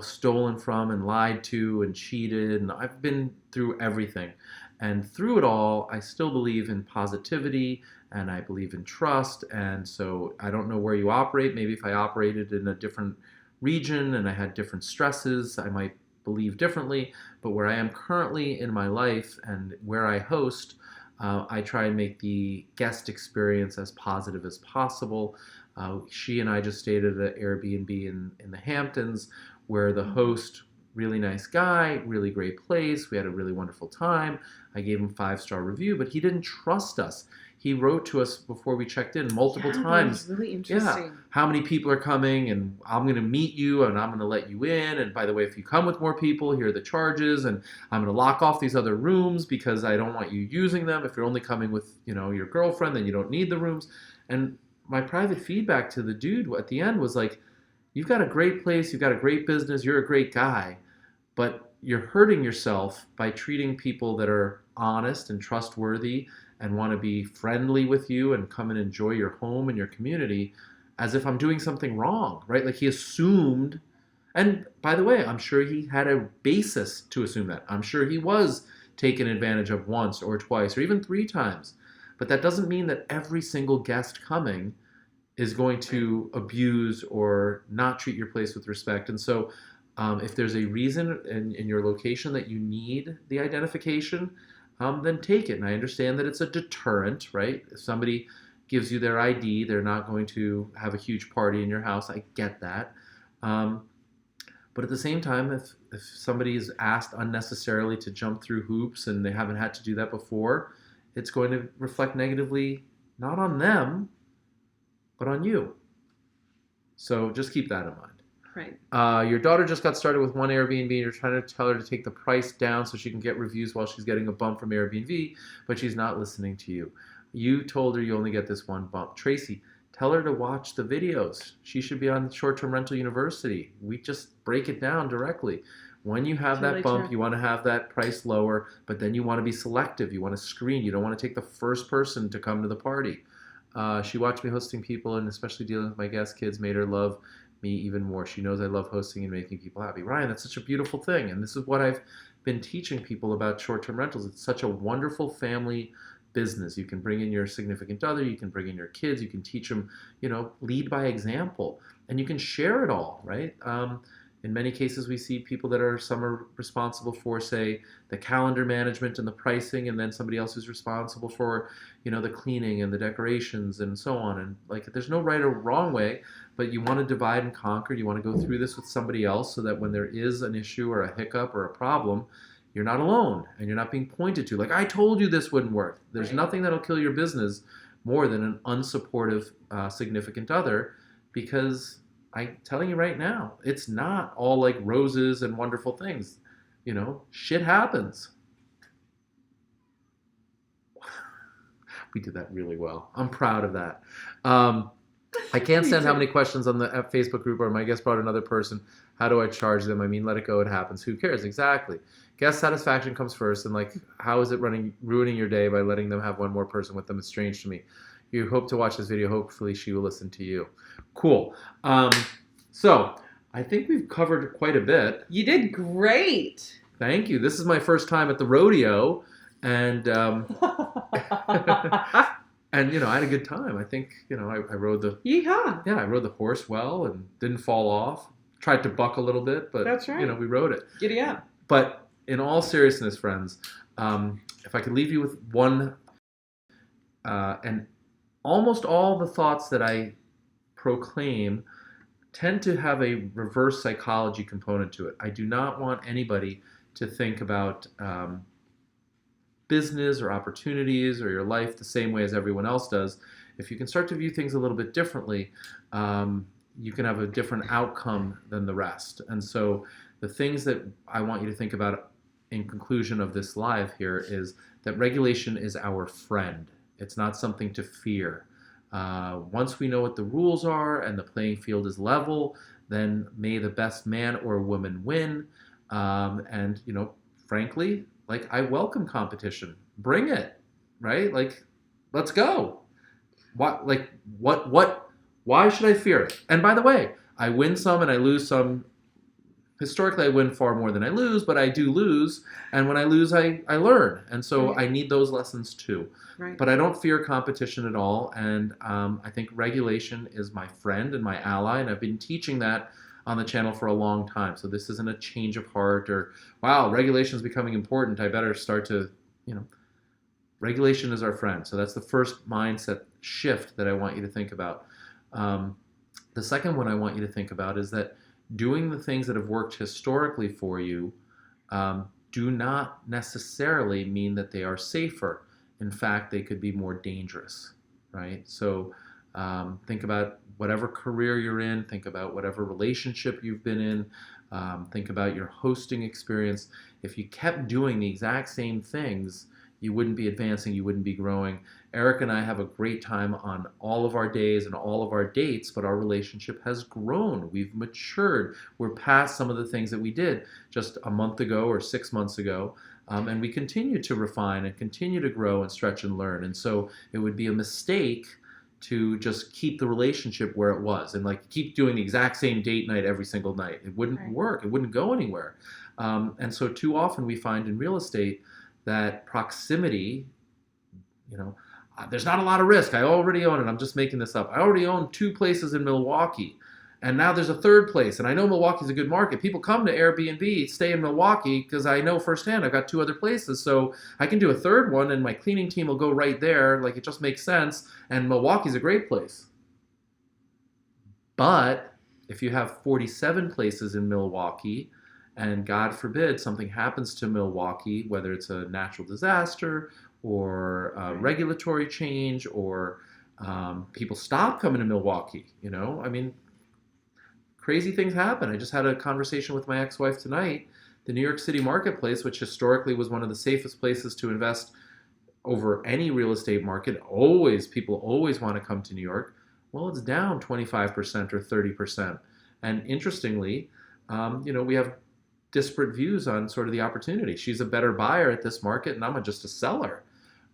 stolen from and lied to and cheated, and I've been through everything. And through it all, I still believe in positivity, and I believe in trust. And so I don't know where you operate. Maybe if I operated in a different region and I had different stresses, I might believe differently. But where I am currently in my life and where I host, I try and make the guest experience as positive as possible. She and I just stayed at an Airbnb in the Hamptons, where the host, really nice guy, really great place. We had a really wonderful time. I gave him 5-star review, but he didn't trust us. He wrote to us before we checked in multiple times. That was really interesting. Yeah, how many people are coming, and I'm going to meet you, and I'm going to let you in. And by the way, if you come with more people, here are the charges, and I'm going to lock off these other rooms because I don't want you using them. If you're only coming with, your girlfriend, then you don't need the rooms. And my private feedback to the dude at the end was like, you've got a great place, you've got a great business, you're a great guy, but you're hurting yourself by treating people that are honest and trustworthy and want to be friendly with you and come and enjoy your home and your community as if I'm doing something wrong, right? Like he assumed, and by the way, I'm sure he had a basis to assume that. I'm sure he was taken advantage of once or twice or even 3 times. But that doesn't mean that every single guest coming is going to abuse or not treat your place with respect. And so if there's a reason in your location that you need the identification, then take it. And I understand that it's a deterrent, right? If somebody gives you their ID, they're not going to have a huge party in your house. I get that. But at the same time, if somebody is asked unnecessarily to jump through hoops and they haven't had to do that before, it's going to reflect negatively, not on them, but on you. So just keep that in mind. Right. Your daughter just got started with one Airbnb. You're trying to tell her to take the price down so she can get reviews while she's getting a bump from Airbnb, but she's not listening to you. You told her you only get this one bump. Tracy, tell her to watch the videos. She should be on Short-Term Rental University. We just break it down directly. When you have that bump, you want to have that price lower, but then you want to be selective. You want to screen. You don't want to take the first person to come to the party. She watched me hosting people, and especially dealing with my guest kids made her love me even more. She knows I love hosting and making people happy. Ryan, that's such a beautiful thing. And this is what I've been teaching people about short-term rentals. It's such a wonderful family business. You can bring in your significant other. You can bring in your kids. You can teach them, lead by example. And you can share it all, right? In many cases, we see people that some are responsible for, say, the calendar management and the pricing, and then somebody else is responsible for, the cleaning and the decorations and so on. And like, there's no right or wrong way, but you want to divide and conquer. You want to go through this with somebody else so that when there is an issue or a hiccup or a problem, you're not alone and you're not being pointed to. Like, I told you this wouldn't work. There's nothing that'll kill your business more than an unsupportive significant other, because I'm telling you right now, it's not all like roses and wonderful things. Shit happens. We did that really well. I'm proud of that. I can't stand how many questions on the Facebook group or my guest brought another person. How do I charge them? I mean, let it go. It happens. Who cares? Exactly. Guest satisfaction comes first. And like, how is it ruining your day by letting them have one more person with them? It's strange to me. You hope to watch this video. Hopefully she will listen to you. Cool. So I think we've covered quite a bit. You did great. Thank you. This is my first time at the rodeo, and and I had a good time. I think I rode the I rode the horse well and didn't fall off. Tried to buck a little bit, but that's right. We rode it. Giddy up. But in all seriousness, friends, if I could leave you with one And almost all the thoughts that I proclaim tend to have a reverse psychology component to it. I do not want anybody to think about business or opportunities or your life the same way as everyone else does. If you can start to view things a little bit differently, you can have a different outcome than the rest. And so the things that I want you to think about in conclusion of this live here is that regulation is our friend. It's not something to fear. Once we know what the rules are and the playing field is level, then may the best man or woman win. And, frankly, like, I welcome competition. Bring it, right? Like, let's go. Why should I fear it? And by the way, I win some and I lose some. Historically, I win far more than I lose, but I do lose. And when I lose, I learn. And so I need those lessons too. Right. But I don't fear competition at all. And I think regulation is my friend and my ally. And I've been teaching that on the channel for a long time. So this isn't a change of heart or, wow, regulation is becoming important. I better start to, regulation is our friend. So that's the first mindset shift that I want you to think about. The second one I want you to think about is that doing the things that have worked historically for you do not necessarily mean that they are safer. In fact, they could be more dangerous, right? So think about whatever career you're in, think about whatever relationship you've been in, think about your hosting experience. If you kept doing the exact same things, you wouldn't be advancing, you wouldn't be growing. Eric and I have a great time on all of our days and all of our dates, but our relationship has grown. We've matured. We're past some of the things that we did just a month ago or 6 months ago. And we continue to refine and continue to grow and stretch and learn. And so it would be a mistake to just keep the relationship where it was and like keep doing the exact same date night every single night. It wouldn't work. It wouldn't go anywhere. And so too often we find in real estate that proximity, there's not a lot of risk. I already own it. I'm just making this up. I already own 2 places in Milwaukee. And now there's a 3rd place. And I know Milwaukee's a good market. People come to Airbnb, stay in Milwaukee, because I know firsthand I've got 2 other places. So I can do a 3rd one, and my cleaning team will go right there. Like, it just makes sense. And Milwaukee's a great place. But if you have 47 places in Milwaukee, and God forbid something happens to Milwaukee, whether it's a natural disaster or a regulatory change or people stop coming to Milwaukee, crazy things happen. I just had a conversation with my ex-wife tonight. The New York City marketplace, which historically was one of the safest places to invest over any real estate market, people always want to come to New York. Well, it's down 25% or 30%. And interestingly, we have disparate views on sort of the opportunity. She's a better buyer at this market, and I'm just a seller.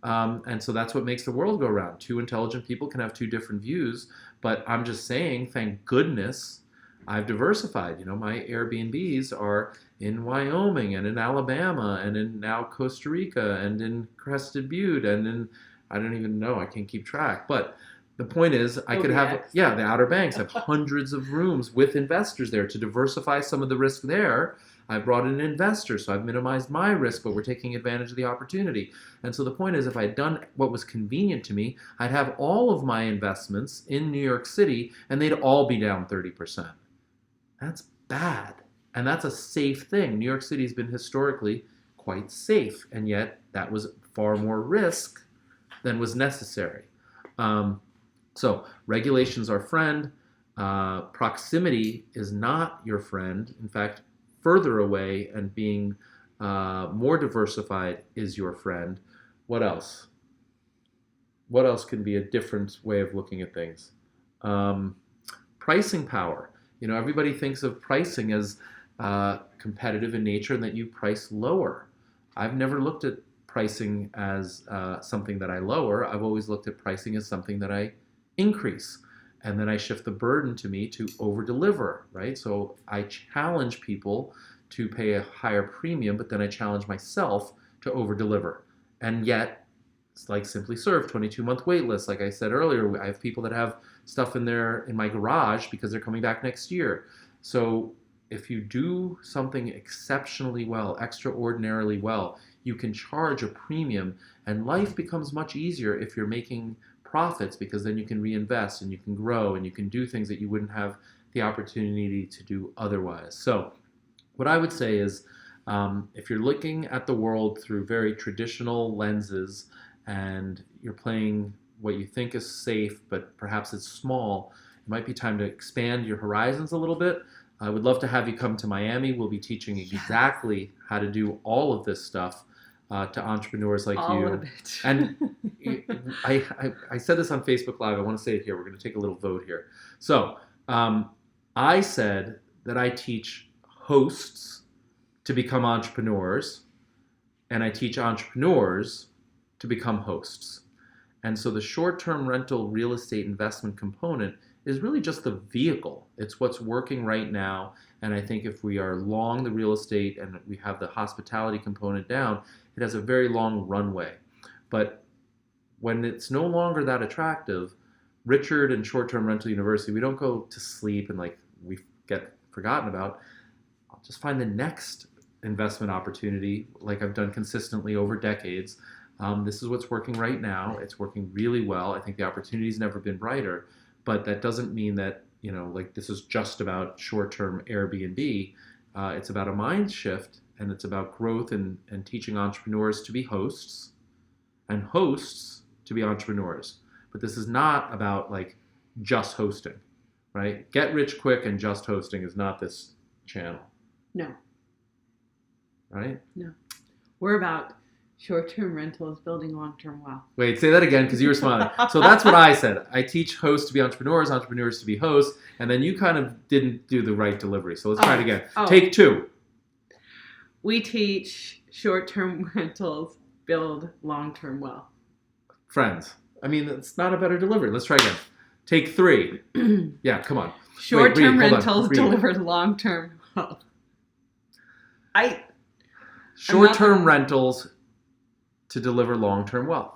And so that's what makes the world go round. 2 intelligent people can have 2 different views, but I'm just saying, thank goodness I've diversified. My Airbnbs are in Wyoming and in Alabama and in now Costa Rica and in Crested Butte and in, I don't even know, I can't keep track. But the point is, I could have, the Outer Banks have hundreds of rooms with investors there to diversify some of the risk there. I brought in investors, so I've minimized my risk, but we're taking advantage of the opportunity. And so the point is, if I'd done what was convenient to me, I'd have all of my investments in New York City, and they'd all be down 30%. That's bad. And that's a safe thing. New York City has been historically quite safe, and yet that was far more risk than was necessary. So regulation's our friend. Proximity is not your friend. In fact, further away and being more diversified is your friend. What else? What else can be a different way of looking at things? Pricing power. Everybody thinks of pricing as competitive in nature and that you price lower. I've never looked at pricing as something that I lower. I've always looked at pricing as something that I increase. And then I shift the burden to me to over-deliver, right? So I challenge people to pay a higher premium, but then I challenge myself to over-deliver. And yet, it's like Simply Serve, 22-month wait list. Like I said earlier, I have people that have stuff in my garage because they're coming back next year. So if you do something exceptionally well, extraordinarily well, you can charge a premium, and life becomes much easier if you're making profits, because then you can reinvest and you can grow and you can do things that you wouldn't have the opportunity to do otherwise. So what I would say is, if you're looking at the world through very traditional lenses and you're playing what you think is safe, but perhaps it's small, it might be time to expand your horizons a little bit. I would love to have you come to Miami. We'll be teaching exactly how to do all of this stuff to entrepreneurs like all you. of it. And I said this on Facebook Live. I want to say it here. We're going to take a little vote here. So I said that I teach hosts to become entrepreneurs, and I teach entrepreneurs to become hosts. And so the short-term rental real estate investment component is really just the vehicle. It's what's working right now. And I think if we are long the real estate and we have the hospitality component down, it has a very long runway. But when it's no longer that attractive, Richard and Short-Term Rental University, we don't go to sleep and like we get forgotten about. I'll just find the next investment opportunity like I've done consistently over decades. This is what's working right now. It's working really well. I think the opportunity's never been brighter. But that doesn't mean that, like this is just about short-term Airbnb. It's about a mind shift, and it's about growth and teaching entrepreneurs to be hosts and hosts to be entrepreneurs. But this is not about like just hosting, right? Get rich quick and just hosting is not this channel. No. Right? No. We're about short-term rentals building long-term wealth. Wait, say that again because you were smiling. So that's what I said. I teach hosts to be entrepreneurs, entrepreneurs to be hosts, and then you kind of didn't do the right delivery. So let's try it again. Take two. We teach short-term rentals build long-term wealth. Friends. I mean, it's not a better delivery. Let's try again. Take three. Yeah, come on. Short-term rentals deliver long-term wealth. Short-term rentals to deliver long-term wealth.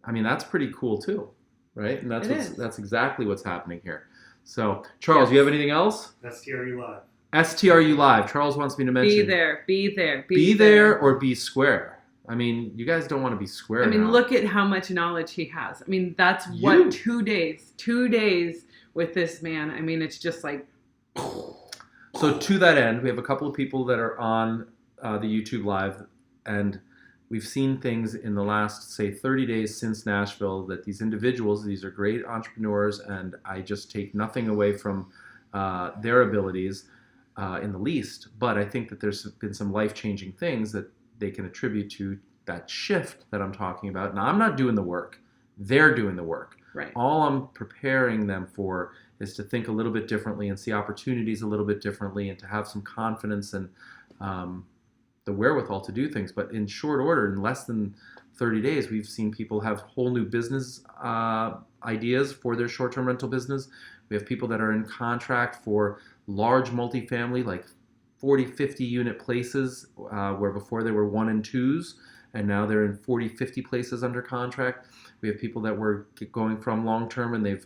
I mean, that's pretty cool too, right? And that's exactly what's happening here. So, Charles, you have anything else? STRU Live. STRU Live. Charles wants me to mention. Be there. Be there or be square. I mean, you guys don't want to be square. I mean, now. Look at how much knowledge he has. I mean, that's what 2 days. 2 days with this man. I mean, it's just like. So to that end, we have a couple of people that are on the YouTube Live, and we've seen things in the last, say, 30 days since Nashville that these individuals, these are great entrepreneurs, and I just take nothing away from their abilities in the least, but I think that there's been some life-changing things that they can attribute to that shift that I'm talking about. Now, I'm not doing the work. They're doing the work. Right. All I'm preparing them for is to think a little bit differently and see opportunities a little bit differently and to have some confidence and the wherewithal to do things. But in short order, in less than 30 days, we've seen people have whole new business ideas for their short-term rental business. We have people that are in contract for large multifamily, like 40, 50 unit places, where before they were 1 and 2s, and now they're in 40, 50 places under contract. We have people that were going from long-term and they've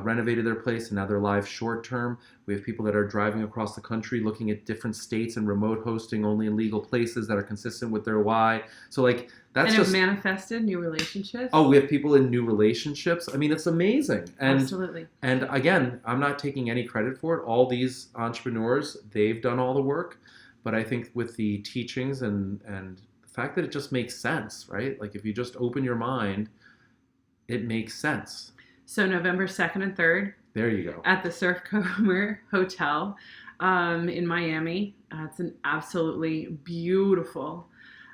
renovated their place and now they're live short-term. We have people that are driving across the country looking at different states and remote hosting only in legal places that are consistent with their why. So like that's and just have manifested new relationships. Oh, we have people in new relationships. I mean, it's amazing. And, absolutely. And again, I'm not taking any credit for it. All these entrepreneurs, they've done all the work. But I think with the teachings and the fact that it just makes sense, right? Like if you just open your mind, it makes sense. So November 2nd and 3rd. There you go. At the Surfcomer Hotel in Miami. It's an absolutely beautiful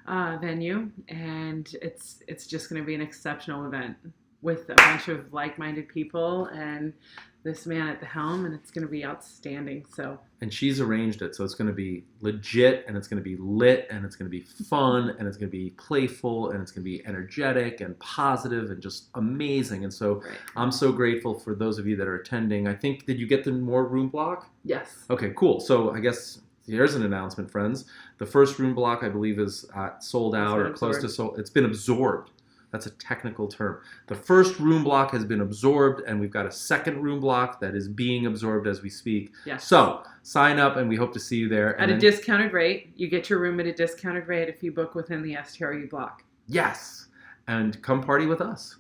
venue, and it's just going to be an exceptional event with a bunch of like-minded people and this man at the helm, and it's going to be outstanding. And she's arranged it, so it's going to be legit, and it's going to be lit, and it's going to be fun, and it's going to be playful, and it's going to be energetic and positive and just amazing. And so I'm so grateful for those of you that are attending. I think, did you get the more room block? Yes. Okay, cool. So I guess here's an announcement, friends. The first room block, I believe, is sold out or close to sold. It's been absorbed. That's a technical term. The first room block has been absorbed, and we've got a second room block that is being absorbed as we speak. Yes. So sign up, and we hope to see you there. At a discounted rate. You get your room at a discounted rate if you book within the STRU block. Yes. And come party with us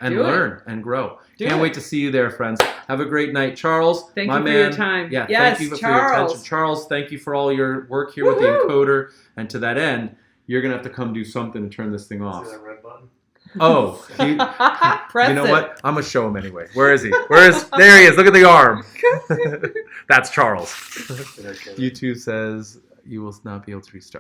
and Do it. learn and grow. Do Can't it. wait to see you there, friends. Have a great night. Charles, Thank my you for man. your time. Yeah, Yes, thank you for your Charles. attention. Charles, thank you for all your work here with the Woohoo. encoder. And to that end, you're going to have to come do something to turn this thing off. See that red button? Oh, Press you know it. what? I'm going to show him anyway. Where is he? There he is. Look at the arm. That's Charles. Did I kill it? YouTube says you will not be able to restart.